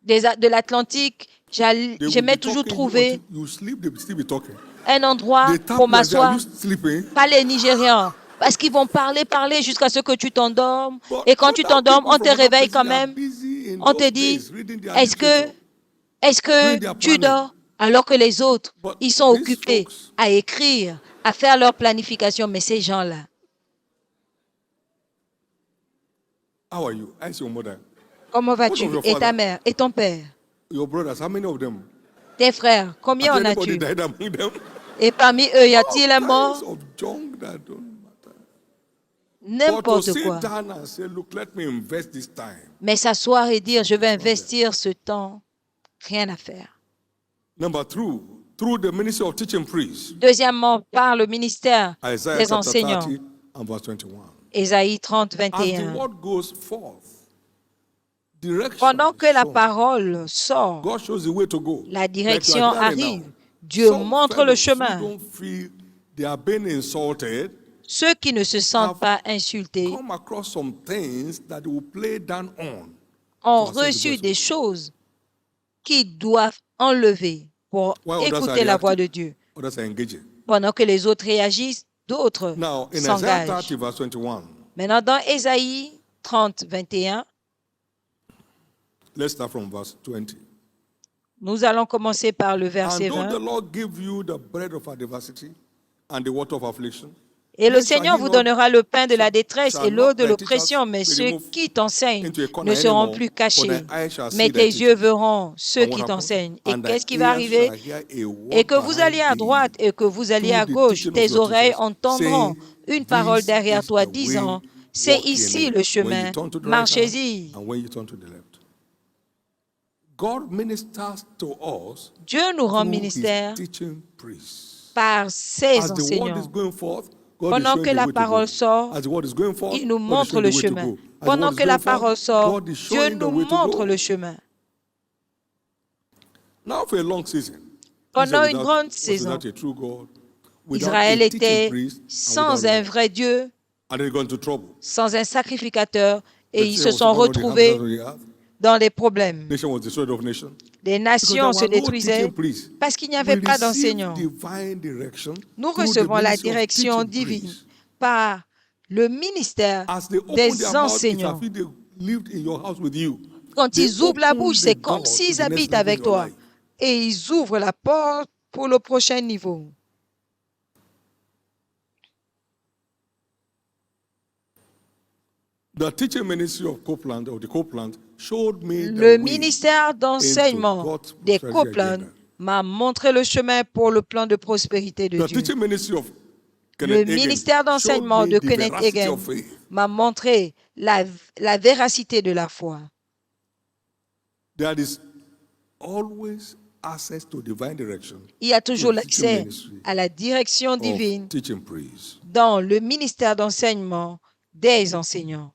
de l'Atlantique, They will j'aimais be toujours talking, trouver you sleep, they will still be talking. un endroit They tap pour you and say, "Are m'asseoir. you sleeping?" Pas les Nigérians. Parce qu'ils vont parler, parler jusqu'à ce que tu t'endormes. But Et quand tu other t'endormes, people on te from other réveille places quand are même. busy in On te those dit, days reading their est-ce que, literature, est-ce que doing their tu planning. dors? Alors que les autres, But ils sont these occupés folks, à écrire, à faire leur planification. Mais ces gens-là, how are you? How's your mother? comment What of vas-tu? your Et ta father? mère? Et ton père? Your brothers, how many of them? Tes frères? Combien Has en anybody as-tu? died among them? Et parmi eux, y All a-t-il un kinds mort? of junk that don't matter. But to N'importe sit quoi. down and say, look, let me invest this time. Mais s'asseoir et dire, je vais It's not there. investir ce temps, rien à faire. Number two, through the ministry of teaching priests, Deuxièmement, par le ministère Isaiah des chapter enseignants, 30 and verse 21. Ésaïe 30, As the 21. word goes forth, direction Pendant que is la shown. parole sort, God shows the way to go. la Like you direction are hearing arrive. now. Dieu Some montre le fellows who chemin. don't feel they are being insulted Ceux qui ne se sentent have pas insultés come across some things that they will play down on. ont to accept the reçu gospel. des choses qu'ils doivent enlever pour While others are écouter la voix de reacting, Dieu. others are engaging. Pendant que les autres réagissent, d'autres Now, in Isaiah s'engagent. 30 verse 21, Maintenant, dans Ésaïe 30, 21, let's start from verse 20. nous allons commencer par le And verset though the 20. Lord give you the bread of adversity and the water of affliction, Et le yet shall Seigneur he vous not- donnera le pain de la shall- détresse shall et l'eau not de thy l'oppression, teachers mais be ceux removed qui t'enseignent into a ne corner seront anymore, plus for cachés. thy eyes shall Mais see thy tes yeux teachers. verront ceux And what qui happens? t'enseignent. Et And thy qu'est-ce qui va ears arriver? shall hear a word Et que vous alliez à behind droite thee, et que vous alliez à through the gauche, teaching of tes your oreilles teachers, entendront saying, une parole This derrière is toi the disant, way, c'est walk in ici it. le When chemin, you turn to the right hand, marchez-y. and when you turn to the left. God ministers to us Dieu nous rend through his ministère teaching priests. par ses As the word is enseignants. going forth, God is Pendant showing que the la way to go. parole sort, As the word is going forth, il nous God is montre showing le the way to chemin. go. As the Pendant word is que la going forth, parole sort, God is Dieu showing the nous way to montre go. le chemin. Now for a long season, Pendant Israel une without- grande was saison, without a true God, without Israël a teaching était priest, and sans without un law. vrai Dieu, And they got into trouble. sans un sacrificateur, et The ils nation se was sont one of the retrouvés inhabitants of the earth. dans des problèmes. Nation was destroyed of nation. Les Because there nations se were no détruisaient teaching priests. parce qu'il n'y We avait pas receive d'enseignants. divine direction Nous through the recevons la ministry of direction teaching divine priests. par le ministère As they open des their mouth, it's as enseignants. if they lived in your house with you. Quand They ils ouvrent la open bouche, the c'est comme door to s'ils the next habitent level in avec your toi. life. Et ils ouvrent la porte pour le prochain niveau. The teaching ministry of Copeland, or the Copeland, showed me the Le way ministère d'enseignement God's des prosperity Copeland agenda. m'a montré le chemin pour le plan de prospérité de The Dieu. teaching ministry of Le Kenneth Hagin ministère showed d'enseignement me de the Kenneth veracity Hagin of faith. m'a montré la véracité de la foi. There is always access to divine direction Il y a toujours through the teaching l'accès ministry à la direction of divine teaching priests. dans le ministère d'enseignement des enseignants.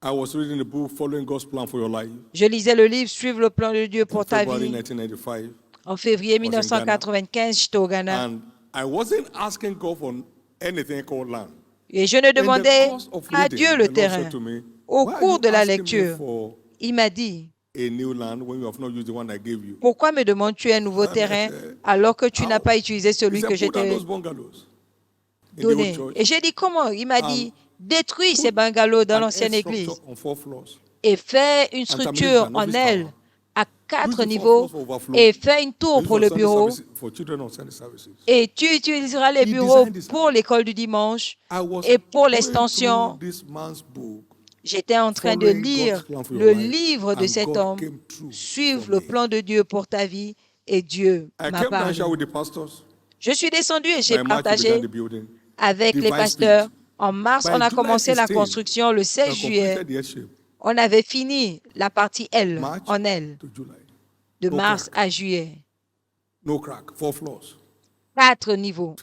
I was reading the book Following God's Plan for Your Life, Je lisais le livre Suivre le plan de Dieu in pour ta February vie. 1995, En février in Ghana. 1995, j'étais au Ghana. and I wasn't asking God for anything called land. Et je ne In the demandais course of à reading, Dieu the le Lord terrain. said to me, Au "Why are cours you de la asking me lecture, for il m'a dit, a new land when you have not used the one I gave you?" pourquoi me demandes-tu un nouveau terrain alors que tu n'as How? pas utilisé He celui said, que je "Put down t'ai those bungalows in the donné? old Et church j'ai dit comment? Il m'a Um, dit, détruis put ces bungalows dans and l'ancienne air structure église on 4 floors. et fais une terminate structure an en office aile tower. à Use 4 the 4 niveaux floors for overflow. et fais une tour Use pour for le Sunday bureau services, for children on Sunday services." et tu utiliseras les He bureaux designed this. pour l'école du dimanche I was et pour going l'extension. through this man's book, J'étais en train de Following God's lire Plan for Your le Life, livre de and cet God homme, came through Suivre for le me. plan de Dieu pour ta vie, et Dieu I m'a came down parlé. here with the pastors. Je suis descendu et j'ai By March, we began partagé the building. avec les Divine pasteurs. speed. En mars, By on a July commencé la 16, construction. Le I 16 juillet, completed the S-shape. on avait fini la partie L March en L, to July. de No mars crack. à juillet. No crack, 4 floors. 4 niveaux.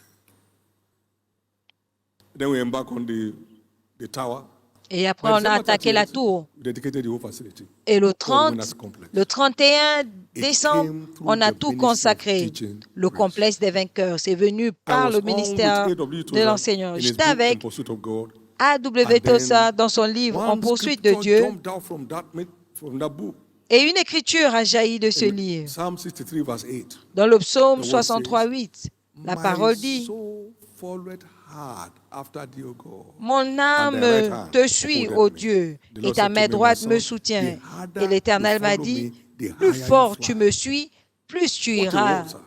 Then we embarked on the tower. Et après, By on a December attaqué la 30th, tour. we dedicated the whole facility. Et le Called Winners 30, Complex. le 31 It décembre, came through on a the tout ministry of consacré. teaching Le priests. complexe des vainqueurs. C'est venu I par was le on ministère with A.W. de Tozer l'enseignant. in his J'étais book, In avec Pursuit of God. A.W. And Tosa then dans son livre En One poursuite de scripture Dieu. jumped out from that book. Et une écriture a jailli de ce In livre. Psalm 63 verse 8. Dans le psaume The word 63, 8, La My parole dit, soul followed hard after thee, O God. mon And âme thy right hand te suit, ô upholdeth me. Dieu, The et Lord ta said to main me, my droite me son, the soutient. Et harder you l'Éternel m'a follow dit, me, the plus higher you fort tu fly. me suis, plus tu What a iras word, sir.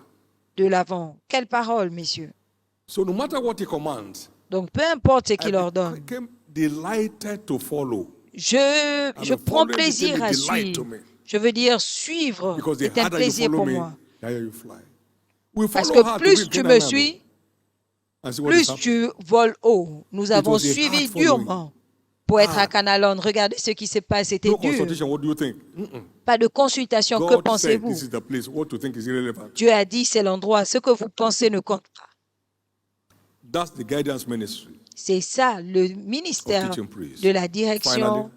de l'avant. Quelle parole, messieurs. So no matter what he commands, Donc, peu importe ce I qu'il ordonne, became delighted to follow. je prends following became plaisir a à delight to suivre. me. Je veux dire, suivre Because the est un harder you plaisir follow pour me, moi. the higher you fly. We Parce follow que hard to plus be tu me Canaan suis, and see what is plus happening. tu voles haut. Nous It avons was a suivi hard following. durement pour être à Hard. Canalon. Regardez ce qui s'est passé, c'était No dur. consultation, what do you think? Pas de consultation, que God said pensez-vous? this is the place. What you think is irrelevant. Dieu a dit, c'est l'endroit. Ce que vous pensez ne compte pas. That's the guidance ministry C'est ça, le of ministère teaching priests. de la direction Finally,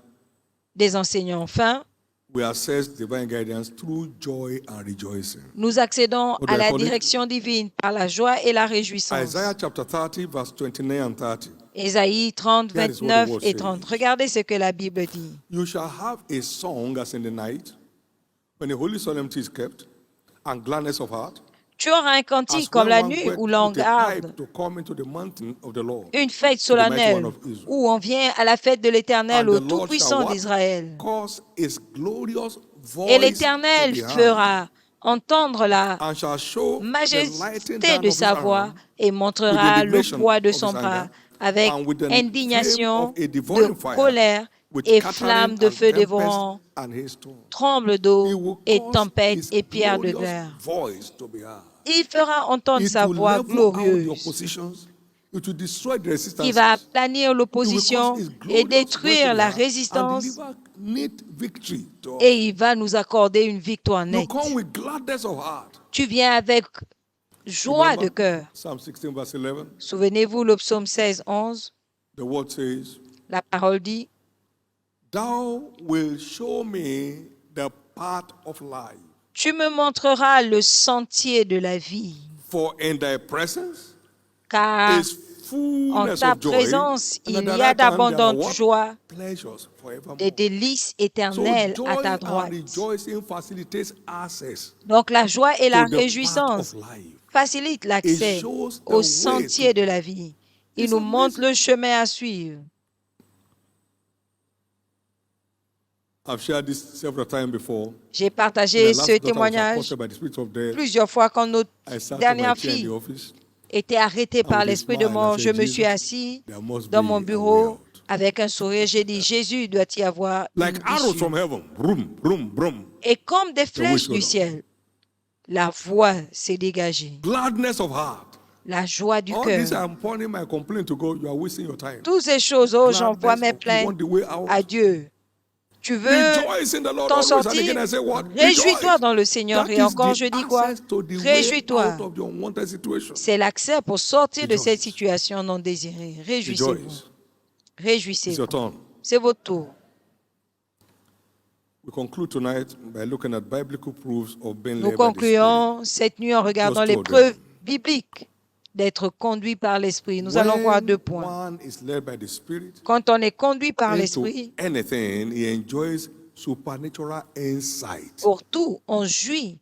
des enseignants. Enfin, we access divine guidance through joy and rejoicing. nous accédons What do à I la call it? direction divine par la joie et la réjouissance. Isaiah chapter 30, verse 29 and 30. Ésaïe 30, Here is what the 29 word et 30. says. Regardez ce que la Bible dit. You shall have a song as in the night, when a holy solemnity is kept, and gladness of heart, Tu auras un as cantique comme when la one nuit goeth où l'on with a garde pipe to come into the mountain of the Lord, une fête to the mighty one solennelle of Israel. où on vient à la fête de l'Éternel, And au the Lord shall Tout-Puissant what? d'Israël. Cause his glorious Et voice l'Éternel to be heard, fera entendre la and shall show the lighting majesté down de of his sa voix arm et with montrera le indignation poids de of son his bras anger, avec and with the flame indignation of a de devouring fire, colère with et scattering flamme de and feu tempest dévorant, and hailstorm. tremble He d'eau will et cause tempête his et pierre de glorious glaire. voice to be heard. Il fera entendre It sa will voix level out the glorieuse. oppositions. It will destroy the Il resistances. va aplanir It will cause l'opposition his et glorious voice to détruire be la heard and résistance deliver neat victory to us. et il va nous accorder une victoire You nette. come with gladness of heart. Tu viens avec joie de Remember cœur. Psalm 16 verse 11. Souvenez-vous le psaume 16, 11. The word says, La parole dit, Thou wilt show me the path of life. tu me montreras le sentier de la vie, For in thy presence car is en fullness ta of joy. présence, And at il the y a right hand there are d'abondantes what? joies, Pleasures forevermore. des délices So éternelles à joy ta and droite. rejoicing facilitates access Donc la joie et la to the path réjouissance of life. facilitent l'accès shows the au way sentier to- de la vie. Il It's nous montre amazing. le chemin à suivre. I've shared this several times before. J'ai When my partagé last ce daughter was témoignage accosted by the spirit of death, plusieurs fois quand notre I sat on my dernière chair in fille the office. était arrêtée par with a l'esprit de smile, I mort. said, Je me suis Jesus, assis there must dans be mon a way bureau out. avec un sourire. J'ai dit, Jésus doit y avoir Like une arrows issue. from heaven. Vroom, vroom, vroom. Et comme des flèches whistle. du ciel, la voix s'est dégagée. Gladness of heart. La joie du All cœur. this I'm pointing my complaint to God. You are wasting your time. Toutes ces choses, oh, j'envoie Gladness mes of- you plaintes want the way out? à Dieu. Tu veux Rejoice in the Lord t'en always. And sortir? again I say what? Réjouis-toi Rejoice. dans le Seigneur. That Et is encore, the je dis quoi? access to the way Réjouis-toi. out of the unwanted situation. C'est l'accès pour sortir de Rejoice. cette situation non désirée. Réjouissez-vous. Rejoice. It's Réjouissez-vous. your turn. C'est votre tour. We conclude tonight by looking at biblical proofs of being Nous led by the Spirit. concluons cette nuit en regardant Just les two of preuves them. bibliques d'être conduit par l'Esprit. Nous allons voir deux points. One is led by the Spirit Quand on est conduit par into l'Esprit, anything, he enjoys supernatural insight. pour tout, on jouit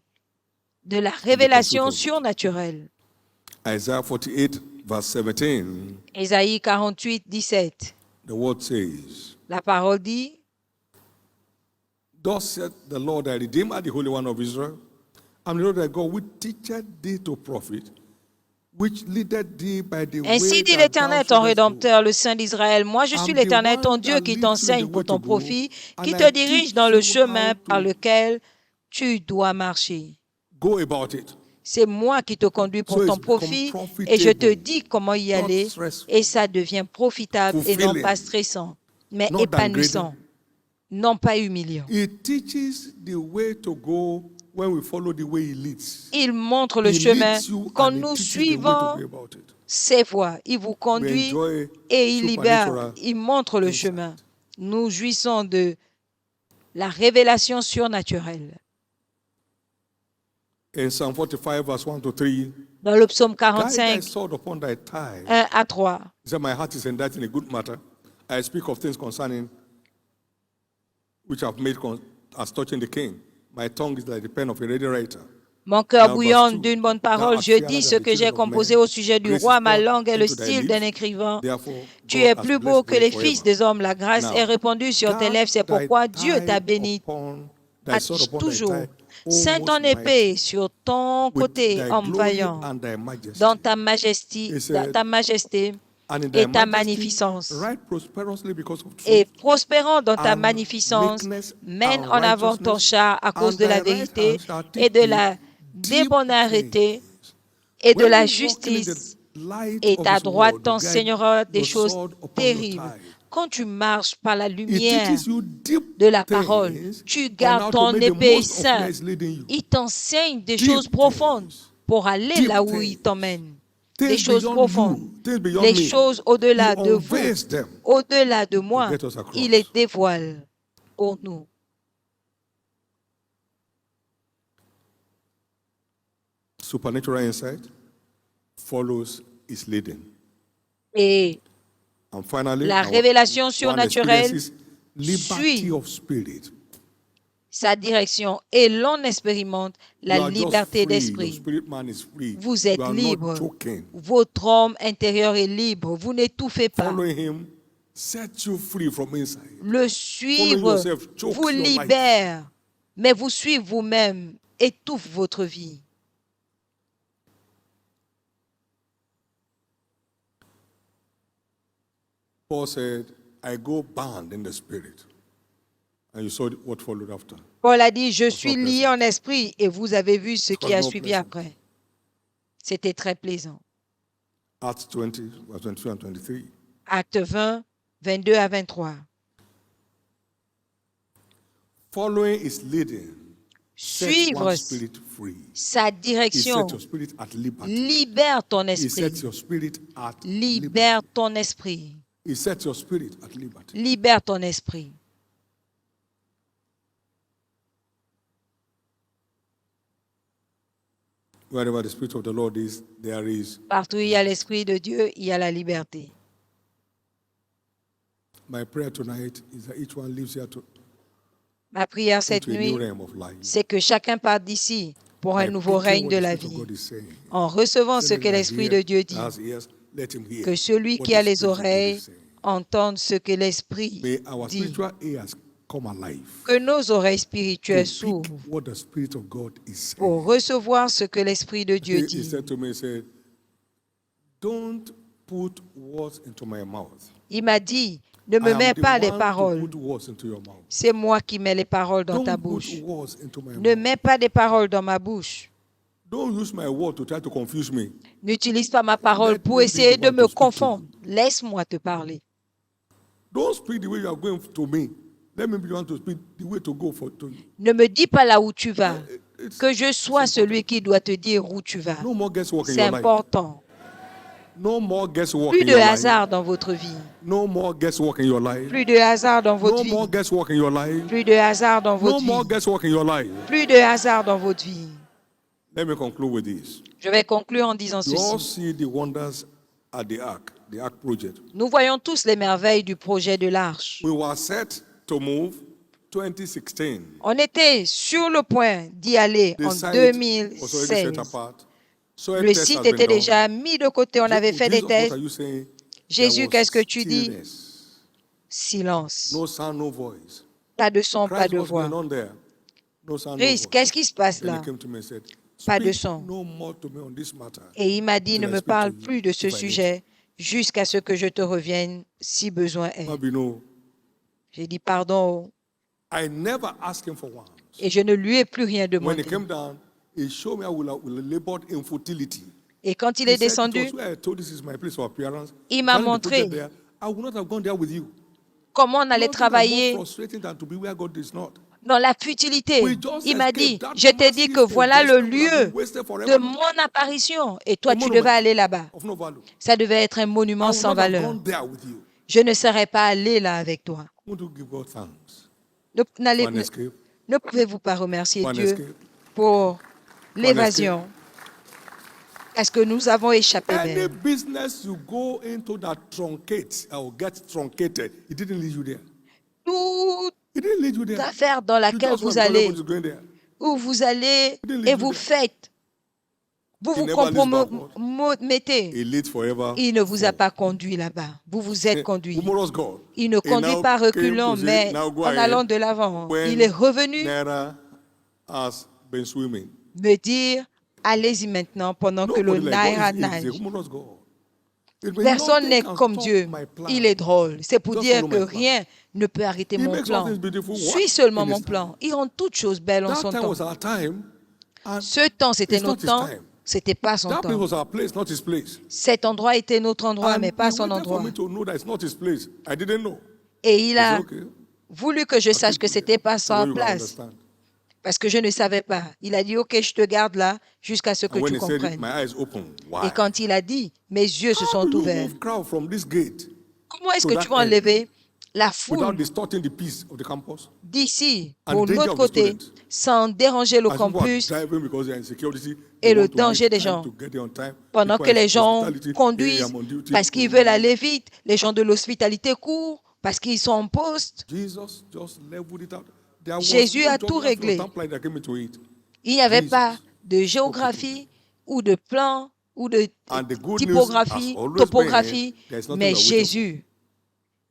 de la révélation pursuit of it. surnaturelle. Isaiah 48, verse 17, Ésaïe 48, 17. the word says, La parole dit, Thus said the Lord thy Redeemer, the Holy One of Israel, I am the Lord thy God, which teacheth thee to profit, which leadeth thee by the way ainsi dit that l'Éternel, thou ton shouldest go. Rédempteur, le Saint d'Israël. Moi, je suis I'm l'Éternel, the ton one Dieu, that qui leads you t'enseigne in the pour way ton to go, profit, qui and te I dirige teach dans le you chemin how par to lequel tu dois marcher. go about it. C'est moi qui te conduis pour So ton it's become profit et je te profitable, dis comment y not aller stressful, et ça devient profitable et non fulfilling, pas stressant, mais not épanouissant, downgrading. non pas humiliant. It teaches the way to go when we follow the way he leads. Il montre le He chemin leads you quand and he nous teaches the way to suivons go about it. ses voies. Il vous conduit enjoy et il libère, supernatural il montre le insight. chemin. Nous jouissons de la révélation surnaturelle. In Psalm 45, verse 1 to 3, Dans le psaume guide thy 45, sword upon thy thigh. 1 à 3. He said, My heart is enlightened in a good matter. I speak of things concerning which I've made as touching the king. My tongue is like the pen of a ready writer. Mon cœur Now, bouillonne verse 2. d'une bonne Thou parole. art Je fairer dis than ce the que j'ai children of composé men. au sujet du Grace roi. is Ma poured langue est le into thy style d'un lips. écrivain. Therefore, Tu God es has plus blessed beau que thee les forever. fils des hommes. La grâce est Now, répandue sur tes guard lèvres. C'est thy pourquoi Dieu t'a thigh béni upon thy sword upon thy toujours. thigh, Ceins ton almost épée mighty, sur ton with côté, thy homme glory vaillant, and thy dans majesty. ta majesté, He said, ta majesté and in thy et ta majesty, magnificence. ride prosperously because of Et truth, prospérant dans ta and magnificence, meekness, mène and en avant ton righteousness, char à cause and de la thy right vérité hand shall et teach de thee la deep débonarité things. et de When la you walk in the justice, light et of ta his droite word, you guide t'enseignera des your choses sword upon your terribles. thigh. Quand tu marches par la It lumière teaches you deep de la parole, things tu on gardes how to ton make the épée most of where sainte. it's leading you. Il t'enseigne des Deep choses profondes things. pour aller Deep là où il things. t'emmène. Des Things choses beyond profondes, you, things beyond les me. choses He au-delà de vous, unveils them au-delà de to moi. get us Il les across. dévoile pour nous. Supernatural insight follows his leading. Et And finally, la révélation one surnaturelle experiences liberty suit of spirit. sa direction et l'on expérimente la You are just liberté free. Your d'esprit. spirit man is free. Vous You êtes are not libre. choking. Votre homme intérieur est libre. Vous n'étouffez pas. Following him sets you free from inside. Le suivre yourself chokes vous your life. libère, mais vous suivre vous-même étouffe votre vie. Paul said, I go bound in the spirit. And you saw what followed after. Paul a dit, je not suis pleasant. lié en esprit, et vous avez vu ce qui was a not suivi pleasant. après. C'était très plaisant. Acts 20, verse 22 and 23. Acte 20, 22 à 23. Following his leading sets Suivre one's spirit free. sa He direction sets your spirit at liberty. libère ton He esprit. sets your spirit at Libère liberty. ton esprit. He sets your spirit at liberty. Libère ton esprit. Wherever the spirit of the Lord is, there is. Partout où il y a l'esprit de Dieu, il y a la liberté. My prayer tonight is that each one lives here Ma prière cette into a new nuit, realm of life. c'est que chacun parte d'ici pour un By nouveau picking règne what de the la Spirit of vie. God is saying. En recevant ce Somebody que that l'Esprit hear- de Dieu that dit, has ears, let him hear que celui what qui the a les Spirit of God is oreilles saying. entende ce que l'Esprit May our dit. spiritual ears come alive Que nos oreilles to spirituelles pick s'ouvrent what the Spirit of God is saying. pour recevoir ce que l'Esprit de Dieu He dit. said to me, he said, don't put words into my mouth. Il m'a dit, ne I me am mets the pas les one to paroles. put words into your mouth. C'est moi qui mets les paroles dans ta Don't put bouche. words into my Ne mouth. mets pas des paroles dans ma bouche. Don't use my word to try to confuse me. N'utilise pas ma parole Let pour me be essayer the de one me to speak to confondre. Laisse-moi te parler. Don't speak the way you are going to me. Let me be the one to speak the way to go for to you. Ne me dis pas là où tu vas. It's- Que je sois it's celui important. qui doit te dire où tu vas. No more guesswork in C'est your life. important. No more guesswork Plus in de your life. hasard dans votre vie. No more guesswork in your life. Plus de hasard dans votre No vie. more guesswork in your life. Plus de hasard dans No votre more vie. guesswork in your life. Plus de hasard dans votre vie. Let me conclude with this. Je vais conclure en disant You all ceci. see the wonders at the Ark project. Nous voyons tous les merveilles du projet de l'arche. We were set to move 2016. On était sur le point d'y aller The en site was already set 2016. apart. Soil Le test site has been était done. déjà mis de côté, on avait fait des Jesus, what tests. are you saying? Jésus, There was qu'est-ce que tu dis? stillness. Silence. No sound, no voice. Pas de son, pas Christ de was going voix. on there. No sound, no Christ, voice. qu'est-ce qui se passe Then là? he came to me and said, Pas de speak son. no more to me on this matter. Et il m'a dit, Till ne I me speak parle to you, plus de ce if I need sujet jusqu'à ce que je te revienne si besoin est. Mabino, J'ai dit pardon I never asked him for one. et je ne lui ai plus rien When demandé. he came down, he showed me how we labored in futility. Et quand il He est said, descendu, it was where I told this is my place of appearance. il m'a Planning the project montré there, I would not have gone there with you. comment on allait Nothing is more travailler frustrating than to be where God is not. dans la futilité. We just Il m'a escaped dit, that je t'ai dit massive que voilà le investment would have lieu been wasted de forever. mon apparition et toi A tu monument devais aller là-bas. of no value. Ça devait être un I monument would sans not have valeur. gone there with you. Je ne serais pas allé là avec toi. Won't you give God thanks Ne, n'allez- for an escape? ne pouvez-vous pas remercier For an Dieu escape? pour l'évasion? Parce que nous avons échappé Any belle. business you go into that truncates or gets truncated, it didn't lead you there. Toute It didn't lead you there. affaire dans You laquelle just went vous because allez, everybody's going there. où vous allez He didn't lead et you vous there. faites. Vous He vous never leads backward. compromettez. He leads forever. Il ne vous a forward. pas conduit là-bas. Vous vous êt conduit. Humorous God. Il ne He conduit now pas came reculant, to say, mais now go en allant ahead de l'avant. when Il est revenu Naira has been swimming. me dire, allez-y maintenant pendant que le Nobody like God Naira is a nage. humorous God. It means Personne nothing n'est can comme stop Dieu. my plan. Il est drôle. C'est pour Just dire follow que my plan. rien ne peut arrêter He mon makes all plan. things beautiful. What? Suis seulement In his mon time. plan. Il rend toutes choses belles en That son time temps. was our time. And Ce temps, c'était it's not notre his temps. time. C'était pas son That place temps. was our place, not his place. Cet endroit était notre endroit, And mais he pas son waited for endroit. me to know that it's not his place. I didn't know. Et il He said, a okay. voulu que je sache que c'était pas So sa when you can place, understand. parce que je ne savais pas. Il a dit, OK, je te garde là jusqu'à ce que And when tu he said it, comprennes. my eyes open. Et Why? quand il a dit, mes yeux se How sont do you ouverts. move crowd from this gate Comment est-ce to que that tu vas end enlever la without foule distorting the peace of the campus? d'ici And pour the danger l'autre of the côté students. sans déranger le As people are campus driving because they are in security, et they le want to danger make des time gens? to get there on time. Pendant People que are in les gens hospitality, hey, conduisent I'm on duty. parce qu'ils veulent aller vite, les gens de l'hospitalité courent parce qu'ils sont en poste. Jesus just leveled it out. There was Jésus no a tout geography or réglé. template that came into it. Il n'y avait Jesus pas de spoke géographie ou de plan ou de And the good news has typographie, always topographie, been, there's nothing mais we're waiting for. Jésus.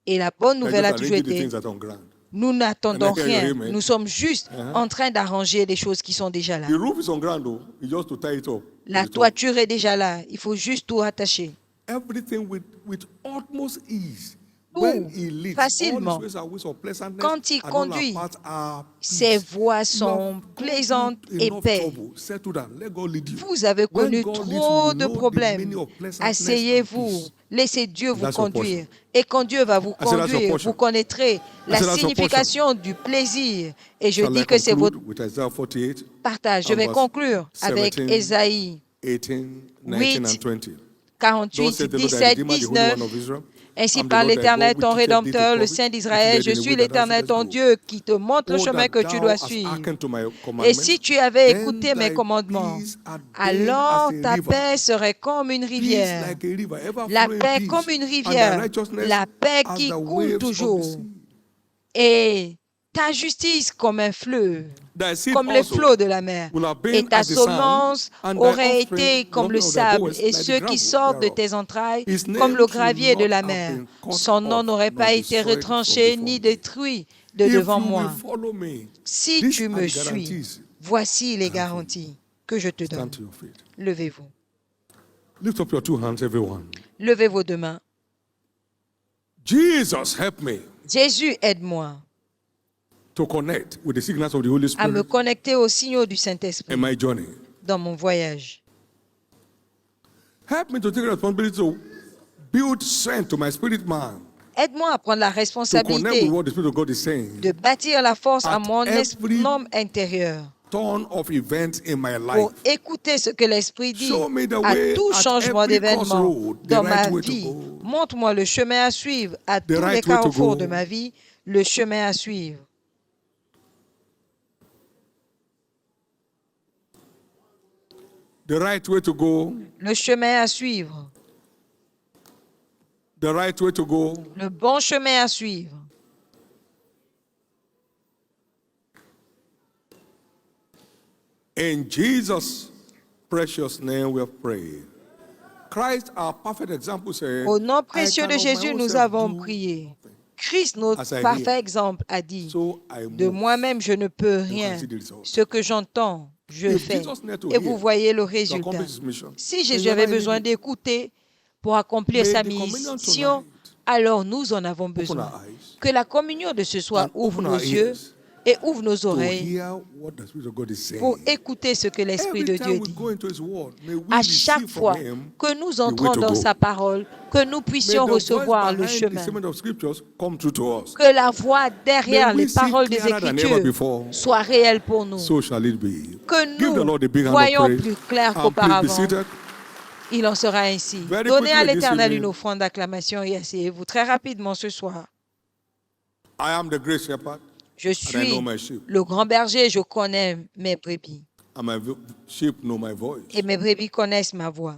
Et la bonne They're nouvelle just a toujours arranging the été, things that are on ground. nous n'attendons Can I hear your rien. amen? Nous sommes juste en train d'arranger les choses qui sont déjà là. The roof is on ground though. It's just to tie it up. La to the top. toiture est déjà là. Il faut juste tout attacher. Everything with utmost ease. Tout When he leads, facilement. all his ways are ways of pleasantness, Quand il and all conduit, our paths are ses peace. voies You sont have plaisantes gone through et enough paix. trouble. Settle down. Let God lead you. Vous avez When connu God leads trop you, de know the problèmes. meaning of pleasantness and Asseyez-vous. peace. Laissez Dieu vous That's your conduire. portion. Et quand Dieu va vous I said that's your conduire, portion. vous connaîtrez la I said that's your signification du plaisir. Et je Shall I dis que c'est votre conclude with Isaiah 48, partage. Je vais verse conclure avec 17, Ésaïe 18, 19 and 20. Thus 48, saith the Lord, thy 17, Redeemer, the Holy 19. One of Israel. Ainsi I'm the parle Lord thy l'Éternel, God, ton which teacheth thee to Rédempteur, le profit, Saint which d'Israël. leadeth Je in the suis way that thou l'Éternel, shouldest ton go. Dieu, qui te montre le Oh, chemin that que tu thou dois hast suivre. hearkened to my Et commandments, si tu avais then écouté mes thy commandements, peace had been alors as a ta river. paix serait comme une Peace rivière. like a river, ever La flowing paix peace, comme une and thy rivière. righteousness La paix as qui the coule waves of the toujours. sea. Et ta justice comme un fleuve, Thy seed comme les also flots de la mer. will have Et been ta as the sand, semence and thy aurait offspring été comme le of thy sable, bowels et like the ceux qui gravel sortent de thereof. tes entrailles His comme name le should gravier de not la have mer. been cut Son nom off, n'aurait nor pas été destroyed from retranché before ni me. détruit de If devant you will moi. follow me, Si these tu are me the suis, guarantees. voici les I have for you. garanties que je te Stand donne. to your feet. Levez-vous. Lift up your two hands, everyone. Levez vos deux mains. Jesus, help me Jésus, aide-moi to connect with the signals of the Holy à me Spirit connecter aux signaux du in Saint-Esprit my journey. dans mon voyage. Help me to take responsibility to build strength to my spirit man, Aide-moi à prendre la to connect responsabilité with what the Spirit of God is saying. de bâtir la force à At mon every homme intérieur Turn of events in my pour life. écouter ce que l'Esprit dit Show me the à way tout at changement every d'événement crossroad, the dans right ma way to vie. go. Montre-moi le chemin à suivre à tous les right way to carrefours go. de ma vie, le chemin à suivre. The right way to go. Le chemin à suivre. The right way to go. Le bon chemin à suivre. In Jesus' precious name we have prayed. Christ, our perfect example, said, Au nom "I précieux can de of my Jésus, own nous self avons do prié. nothing. Christ, notre As I parfait hear, exemple, a dit, So I de move." moi-même, je ne peux You rien. can see the result. Ce que j'entends, je If fais. Jesus needed to Et vous hear voyez le to résultat. accomplish his mission, Si then Jésus you and avait I besoin need it. d'écouter pour accomplir May sa the communion mission, tonight alors nous en avons open besoin. our eyes Que la communion de ce soir and ouvre open nos our yeux ears et ouvre nos to oreilles hear what the Spirit of God is pour saying. écouter ce que l'Esprit de Every Dieu time we dit. go into his word, may we À chaque receive fois from him que nous the way entrons to dans go. sa parole, que nous May puissions the voice recevoir le behind the chemin. statement of scriptures come true to us. Que la voix derrière May we les see paroles des clearer than ever Écritures before. soit réelle pour nous. So shall it be. Que Give the Lord a nous big hand of voyons praise. plus clair And please be qu'auparavant. seated. Il en sera ainsi. Very Donnez à quickly this l'Éternel evening. une offrande d'acclamation et asseyez-vous très rapidement ce soir. I am the great shepherd, Je and I suis know my sheep, le grand berger, je connais mes brebis. and my sheep know my voice. Et mes brebis connaissent ma voix.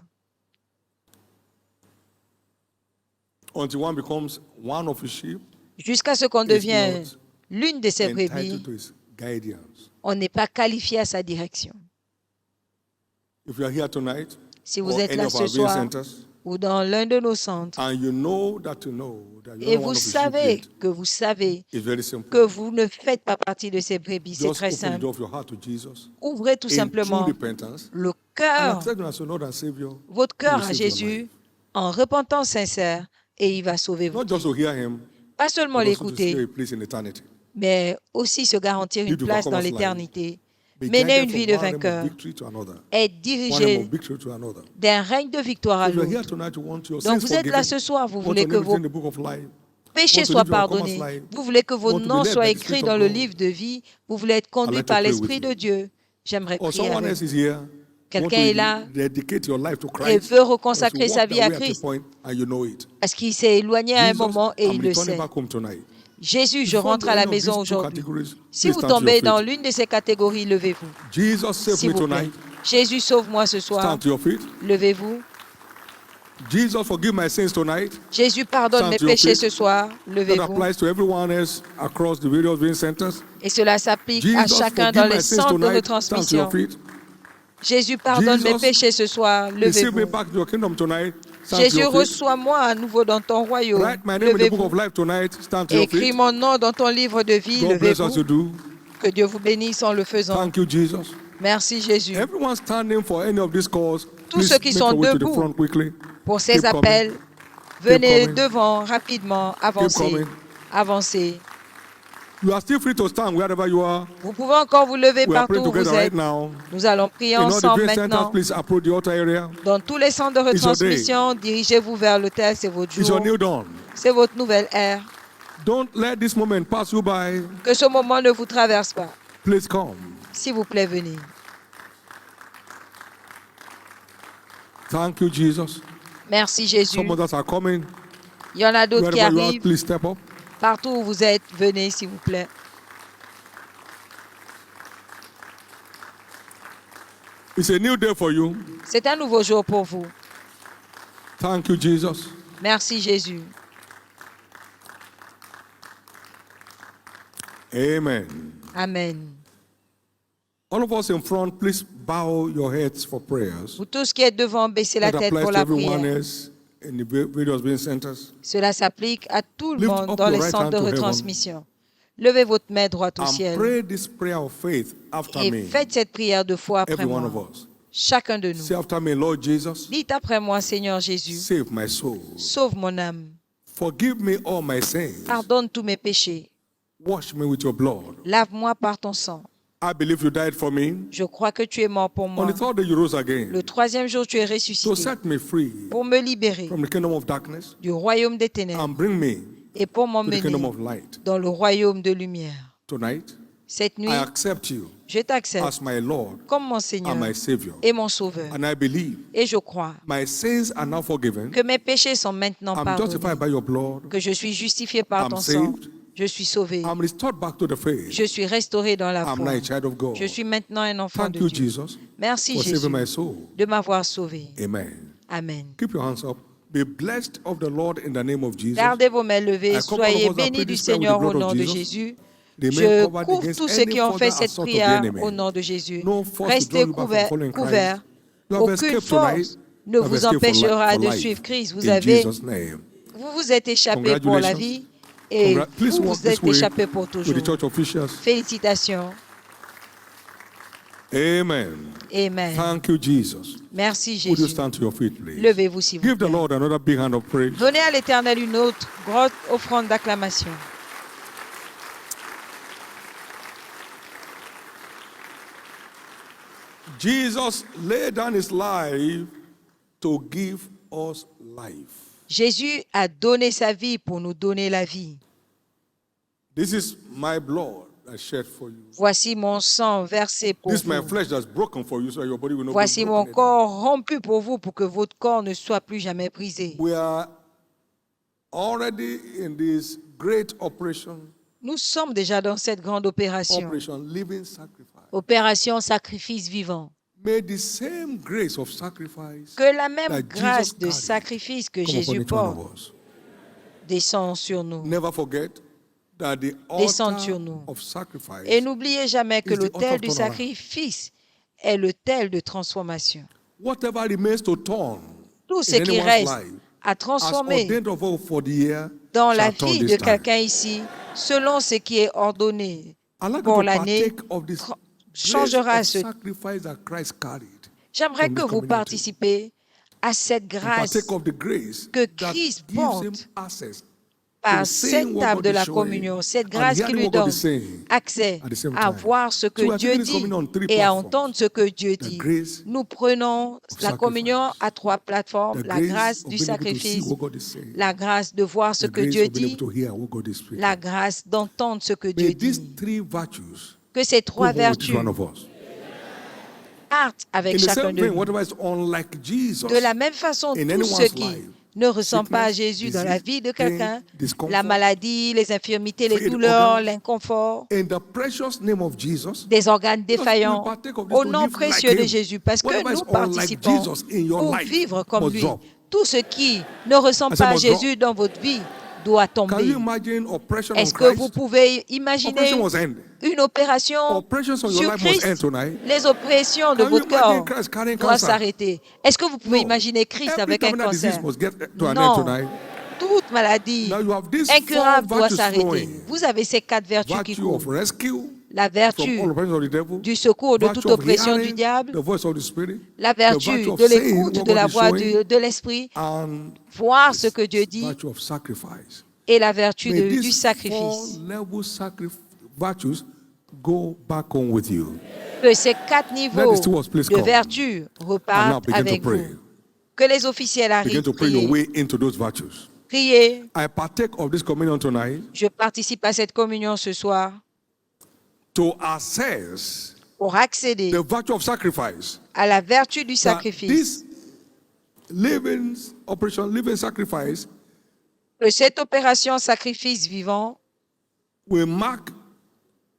Until one becomes one of his sheep, Jusqu'à ce qu'on is devienne not l'une de ces entitled brebis, to his guidance. On n'est pas qualifié à sa direction. If you are here tonight, Si vous or êtes any là of ce our viewing soir centers, ou dans l'un de nos centres and you know that et you're not one vous of the sheep savez yet, que vous savez it's very simple. que vous ne faites pas partie de ces brebis, c'est Just très open the simple. door of your heart to Jesus Ouvrez tout in true simplement repentance le and cœur, accept Him as your Lord and Savior. votre He cœur will à save your Jésus life. en repentance sincère et il va sauver Not votre just vie. to hear Him, Pas seulement but also to secure l'écouter, a place in eternity. mais aussi se garantir une Live the place dans overcomer's life. l'éternité. Be Mener une guided vie from de one realm of vainqueur, victory to another, être one realm of dirigé victory to another. d'un règne de victoire à If you're here l'autre. tonight, you want your Donc sins vous êtes là forgiven, ce soir, vous want voulez your que name vos written in the book of life, péchés want to soient live your overcomer's pardonnés. life, Vous voulez que vos want to be noms led soient by the Spirit écrits of dans le God. livre de vie. Vous voulez être conduit like to par pray with l'Esprit you. de Dieu. J'aimerais Or prier someone avec else vous. is here, want Quelqu'un est là to dedicate your life to et Christ, veut because you reconsacrer sa walked vie à away at a Christ point and you know it. parce qu'il s'est éloigné à un Jesus, moment et I'm il le returning sait. back home tonight. Jésus, je If you fall rentre into à la any of maison these two aujourd'hui. categories, Si please vous stand to your tombez feet. dans l'une de ces catégories, levez-vous. Jesus, save S'il me vous plaît. tonight. Jésus, sauve-moi ce soir. Stand to your feet. Levez-vous. Jesus, forgive my sins tonight. Jésus, pardonne Stand mes to your péchés feet. ce soir. That Levez-vous. applies to everyone else across the various viewing centers. Et cela s'applique à Jesus, chacun dans forgive les my sins centres de tonight. Stand to your retransmission. feet. Jésus, pardonne mes Jesus, péchés ce soir. receive me Levez-vous. back to your kingdom tonight. Stand to Jésus, your feet. reçois-moi à nouveau dans ton royaume. Write my name in the book of Levez-vous. life tonight. Stand to your Écris feet. mon nom dans ton livre de vie. God bless us Levez-vous. to do. Que Dieu vous bénisse en le faisant. Thank you, Jesus. Merci Jésus. Everyone standing for any of these calls, Tous please ceux qui make sont your way to the debout front quickly. pour ces Keep coming. appels, venez coming. devant rapidement, avancez, coming. avancez. You are still free to stand wherever you are. Vous pouvez encore vous lever We are partout praying où vous together right êtes. now. Nous allons prier In all the ensemble viewing centers, maintenant. please approach the altar area. Dans tous les centres de It's your day. retransmission, dirigez-vous vers l'autel, c'est votre It's your jour, new dawn. c'est votre nouvelle ère. Don't let this moment pass you by. Que ce moment ne vous traverse pas. Please come. S'il vous plaît, venez. Thank you, Jesus. Merci Jésus. Some others are coming. Il y en a d'autres qui Wherever you are, arrivent. please step up. Partout où vous êtes, venez s'il vous plaît. It's a new day for you. C'est un nouveau jour pour vous. Thank you, Jesus. Merci Jésus. Amen. Amen. All of us in front, please bow your heads for prayers. Vous tous qui êtes devant, baissez la That tête applies pour to la everyone prière. else in the various viewing centers. Cela s'applique à tout le Lift monde up dans your les right centres hand de to heaven. retransmission. Levez votre main droite au And ciel pray this prayer of faith after et me. faites cette prière de foi après Every one of moi. us. Chacun de Say nous. after me, Lord Jesus, Dites après moi, Seigneur Jésus, save my soul. sauve mon âme, Forgive me all my sins. pardonne tous mes péchés, Wash me with your blood. lave-moi par ton sang. I believe you died for me. Je crois que tu es mort pour On moi. the third day you rose again Le troisième jour, tu es to ressuscité set me free pour me libérer from the kingdom of darkness du royaume des ténèbres and bring me et pour to the m'emmener kingdom of light. dans le royaume de lumière. Tonight, Cette nuit, I accept you je t'accepte as my Lord comme mon and Seigneur my Savior. et mon Sauveur. And I believe Et je crois my sins are now forgiven. que mes péchés sont maintenant I'm justified pardonnés, by your blood. que je suis justifié par I'm ton sang, saved. je suis sauvé, I'm restored back to the faith. je suis restauré dans la I'm foi. now a child of God. Je suis maintenant un enfant Thank de you, Dieu. Jesus, Merci for Jésus saving my soul. de m'avoir sauvé. Amen. Amen. Keep your hands up. Be blessed of the Lord in the name of Jesus. Gardez vos mains levées, I cover all soyez of us that bénis pray du this prayer with the Seigneur au blood of nom de Jesus. Jésus. Remain Je covered couvre against tous ceux any qui ont fait further cette assault of the prière enemy. au nom de Jésus. No force to draw Restez you back from following couverts. Christ. You have Aucune escaped force tonight. ne You have vous escaped empêchera for de life. suivre Christ. Vous In avez, Jesus' name. vous vous êtes échappé pour la Congratulations. vie et Please vous walk vous this êtes way échappé pour to toujours. the church officials. Félicitations. Amen. Amen. Thank you, Jesus. Merci Would you Jésus. stand to your feet, please? Levez-vous s'il vous Give the plaît. Lord another big hand of praise. Donnez à l'Éternel une autre grosse offrande d'acclamation. Jesus laid down his life to give us life. Jésus a donné sa vie pour nous donner la vie. This is my blood that's shed for you. Voici mon sang versé pour This is my vous. flesh that's broken for you so your body will not Voici be mon broken. corps rompu pour vous pour que votre corps ne soit plus jamais brisé. We are already in this great operation, Nous sommes déjà dans cette grande opération. living sacrifice. Opération sacrifice vivant. May the same grace of sacrifice Que la même that grâce Jesus de carried sacrifice que come upon Jésus each one of porte us. descend sur nous. Never forget, that the descende sur altar nous. of sacrifice Et n'oubliez jamais que is the altar l'autel of du turnaround. sacrifice est l'autel de transformation. Whatever remains to turn Tout in ce qui anyone's reste life, à as transformer ordained of all for the year, dans la shall turn vie this de time. quelqu'un ici, selon ce qui est ordonné I'd like you pour to l'année, partake of this grace changera of ce. sacrifice that Christ carried. J'aimerais from que this vous communion table. participez à cette And grâce partake of the grace que that Christ gives him porte access par to seeing cette what table God de is la showing communion, cette and grâce qui hearing lui what God donne is saying accès at the same à time. voir ce que So we are Dieu taking this dit communion on 3 et à platforms. entendre ce que Dieu The dit. grace Nous prenons la communion sacrifice. à 3 plateformes, The la grace grâce of du being able to see sacrifice, what God is saying. la grâce de voir ce The que grace Dieu of being able dit, to hear what God is speaking. la grâce d'entendre ce que May Dieu these dit. 3 virtues Que ces go 3 home with each vertus one of us. partent avec In the chacun same de vein, nous. whatever is unlike Jesus De la même façon, in tout ce anyone's qui life, ne ressemble pas à sickness, Jésus dans la disease, vie de pain, quelqu'un, discomfort, la maladie, les infirmités, les failed douleurs, organs, l'inconfort, in the precious name of Jesus, des organes because we défaillants, partake of this au to nom live like précieux de him. Jésus, parce que Whatever is nous unlike participons Jesus in your pour life vivre comme must lui. drop. Tout ce qui ne ressemble I say pas à must drop. Jésus dans votre vie doit Can tomber. you imagine oppression on Est-ce que vous Christ? pouvez imaginer Oppression must end. une opération Oppressions on your sur life must end Christ? tonight. Les oppressions de Can you votre imagine corps Christ carrying doivent cancer? s'arrêter. Est-ce que vous pouvez No. imaginer Christ Every avec un terminal disease cancer? must get to an end Non. tonight. Toute maladie Now you have these incurable 4 doit virtues s'arrêter. flowing. Vous avez ces 4 vertus qui Virtue of courent. rescue La from vertu all oppressions of the devil. du secours de Virtue toute of oppression du hearing diable, the voice of the Spirit. la The virtue vertu of de saying l'écoute what de la God is voix showing. de l'esprit, And voir this ce que Dieu dit, virtue of sacrifice. et la vertu May du these sacrifice. 4 level virtues go back home with you. Que ces 4 Let niveaux these 2 words please de come. vertu And now repartent begin to avec pray. vous. Que les officiels Begin arrivent. to pray your Priez. way into those virtues. Priez. I partake of this communion tonight Je participe à cette communion ce soir to access pour accéder the virtue of sacrifice. à la vertu du That sacrifice. this living sacrifice Que cette opération sacrifice vivant will mark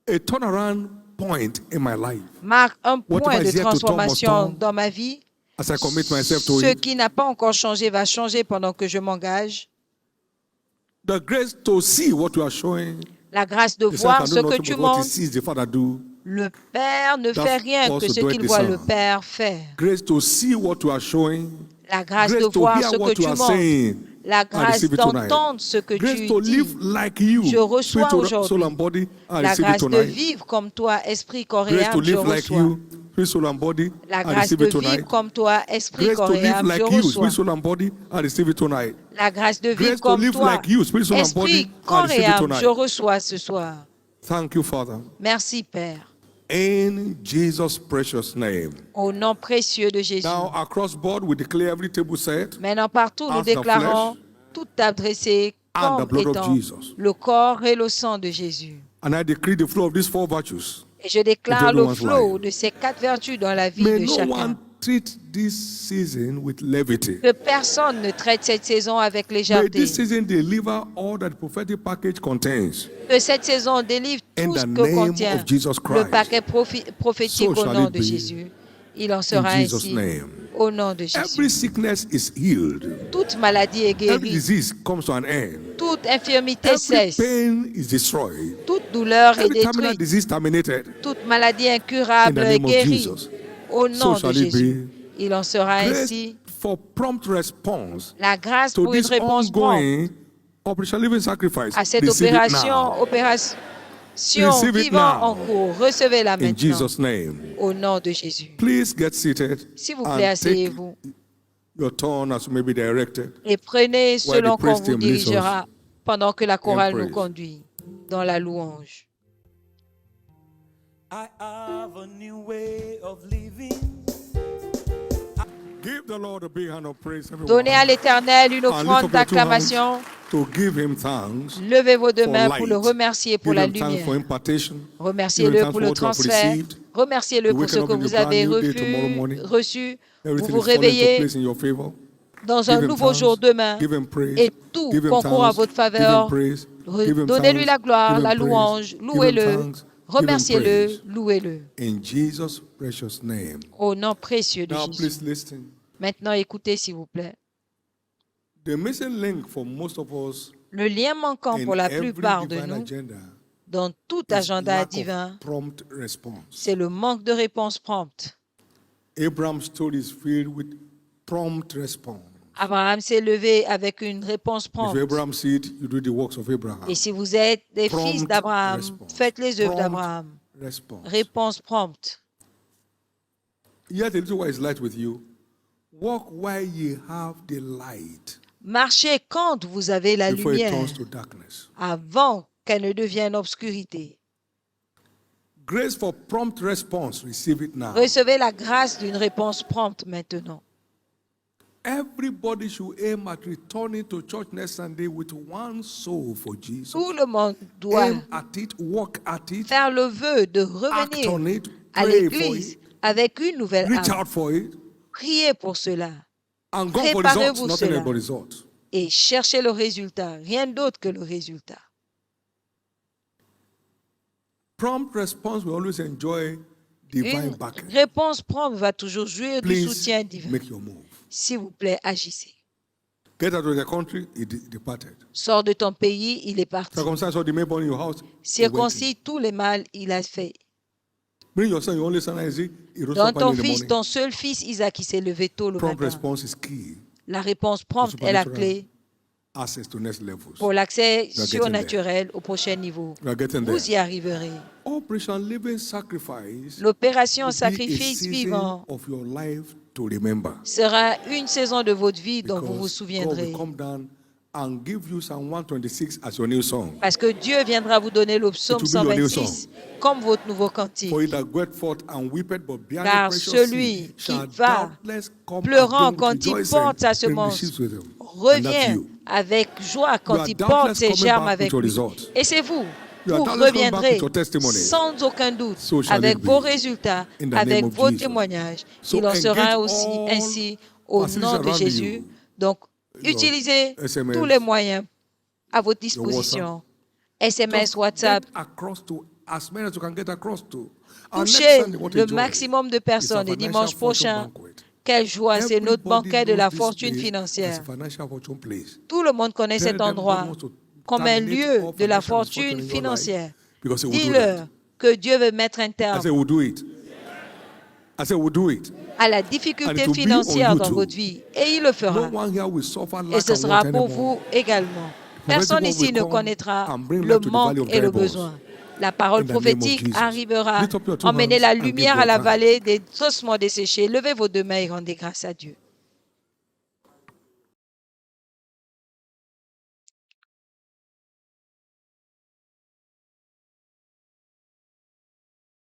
a turnaround point in my life. marque un point Whatever de is yet to turn must transformation turn. dans ma vie. As I commit myself to Ce it, qui n'a pas encore changé va changer pendant que je m'engage. the grace to see what you are showing. La grâce de The Son voir can ce do que nothing tu but what he montres. sees the Father do. Le Père ne That's fait rien que also ce doeth qu'il the voit le Son. Père faire. Grace to see what you are showing. La grâce Grace de to voir hear ce que what tu you are montres. saying. La I grâce receive it tonight. d'entendre ce que Grace tu to dis. live like you. Je reçois Spirit, soul, aujourd'hui and body. I la receive it grâce de tonight. vivre comme toi, esprit, corps et Grace to âme, je live like reçois. you. Spirit, soul, and body. La I grâce receive de it tonight. vivre comme toi, esprit, Grace corps to et live âme, je like you. reçois. Spirit, soul, and body. I receive it tonight. La grâce de Grace vivre to comme live toi, like you. Spirit, soul, and esprit, body. I corps et receive it âme, tonight. je reçois ce soir. Thank you, Father. Merci, Père. In Jesus' precious name. Au nom précieux de Jésus. Now, across board, we declare every table set Maintenant, partout, nous as the déclarons flesh toute table dressée and the comme blood of étant Jesus. le corps et le sang de Jésus. And I decree the flow of these 4 virtues. Et je déclare le everyone's flot life. de ces 4 vertus dans la vie May de no chacun. one treat this season with levity. Que personne ne traite cette saison avec May légèreté. this season deliver all that the prophetic package contains. Que cette saison délivre In tout the ce que name contient of Jesus le Christ. paquet prophétique So au shall nom it de be. Jésus. Il en In sera Jesus' ainsi name. au nom de Every Jésus. sickness is healed. Toute maladie est Every guérie. disease comes to an end. Toute infirmité Every cesse. pain is destroyed. Toute douleur est Every terminal détruite. disease terminated. Toute maladie In incurable the est name of guérie. Jesus. Au nom So de shall it Jésus. be. Il en sera Grace ainsi. for prompt response La grâce to pour une this réponse prompte ongoing Operation Living Sacrifice. à cette Receive it now. opération Receive it vivant now. en cours. Recevez-la In maintenant. Jesus' name. Au nom de Jésus. Please get seated S'il vous and plaît, take asseyez-vous your turn as you may be directed. et prenez selon the praise qu'on vous team leads dirigera pendant que la chorale nous praise. conduit dans la louange. I have a new way of living. Give the Lord a big hand of praise, everyone. Donnez à l'Éternel une And lift offrande up your 2 hands d'acclamation. to give him thanks. Levez vos 2 for mains pour le light. remercier pour Give la him thanks for lumière. impartation. Give him Remerciez-le thanks pour for le what you have transfert. received. Remerciez-le You're pour ce waking que up in a vous brand avez new day tomorrow morning. reçu. Vous Everything vous is falling into réveillez place in your favor. dans un Give him nouveau thanks. jour demain Give him praise. et tout Give him concourt à thanks. votre Give him faveur. praise. Give him Donnez-lui thanks. la gloire, Give him la praise. louange, Give him louez-le, thanks. Give him remerciez-le, praise. louez-le. In Jesus' precious name. Au nom précieux de Now Jésus. please listen. Maintenant, écoutez, s'il vous plaît. The missing link for most of us Le lien manquant in pour la every plupart de divine nous, agenda dans tout is agenda lack of divin, prompt response. c'est le manque de réponse prompte. Abraham's story is filled with prompt response. Abraham s'est levé avec une réponse If prompte. Abraham said, you do the works of Abraham. Et si vous êtes des fils Prompt d'Abraham, response. faites les œuvres Prompt d'Abraham. response. Réponse prompte. Yet a little while is light with you. Walk while ye have the light, Marchez quand vous avez la before it lumière, turns to darkness. avant qu'elle ne devienne obscurité. Grace for prompt response, receive it now. Recevez la grâce d'une réponse prompte maintenant. Everybody should aim at returning to church next Sunday with one soul for Jesus. Tout le monde doit Aim at it, work at it, faire le vœu de act on revenir it, à pray for l'église it, avec une nouvelle reach âme. out for it, Priez pour cela and go for Préparez-vous results, nothing cela. else but results. et cherchez le résultat, rien d'autre que le résultat. Prompt response will always enjoy divine Une backing. réponse prompte va toujours jouir du Please soutien divin. make your move. S'il vous plaît, agissez. Get out of the country, he departed. Sors de ton pays, il est parti. Circumcise all the male in your house. he went in. Circoncis tous les mâles, il a fait. Bring your son, your only son Isaac. He rose Dans up early ton in the fils, morning. ton seul fils Isaac, qui s'est levé tôt le Prompt matin. response is key. La réponse prompte est la clé Access to next levels. pour l'accès getting surnaturel au prochain niveau. We are getting there. Vous y arriverez. Operation Living Sacrifice L'opération will be a sacrifice season vivant of your life to remember. sera une saison de votre vie dont vous vous Because God souviendrez. will come down and give you Psalm 126 as your new song. Parce que Dieu viendra vous donner le psaume It will be your new 126 comme votre nouveau cantique. For he that goeth forth and weepeth, but behind Car the precious celui seed qui shall va doubtless come pleurant again quand with il rejoicing, porte sa bring the semence, sheaves with him. And that's revient you. avec joie You quand are il porte doubtless ses coming germes back avec with your lui. results. Et c'est vous. You are Vous doubtless coming back reviendrez with your testimony. sans aucun doute So shall avec it be. vos résultats, In the avec name of vos Jesus. témoignages. So Il en sera engage aussi all ainsi au facilities nom de around Jésus. you. Donc, Your utilisez SMS, tous les moyens à votre disposition. SMS, Just WhatsApp. get across to as many as you can get across to. And next Touchez Sunday, what a le joy. maximum de It's a personnes. Et financial dimanche fortune prochain, banquet. quelle joie, c'est notre Everybody banquet de la knows this fortune place as financière. a financial fortune place. Tout le monde connaît Tell cet them God endroit wants to comme un terminate lieu all de la financial misfortune fortune in your financière. life, because he will do Dis-leur that. que Dieu veut mettre un I terme said, we'll do it. I said, we'll do it. à la And difficulté it will be financière on you dans too. votre vie. Et il le No fera. one here will suffer Et lack ce and sera want pour anymore. vous également. Personne Prophetic ici word ne will come connaîtra and bring le light to the manque valley of et le dry bones. besoin. La parole In the name of prophétique Jesus. arrivera. Lift up your two Emmenez hands la and give lumière God à la thanks. vallée des ossements desséchés. Levez vos deux mains et rendez grâce à Dieu.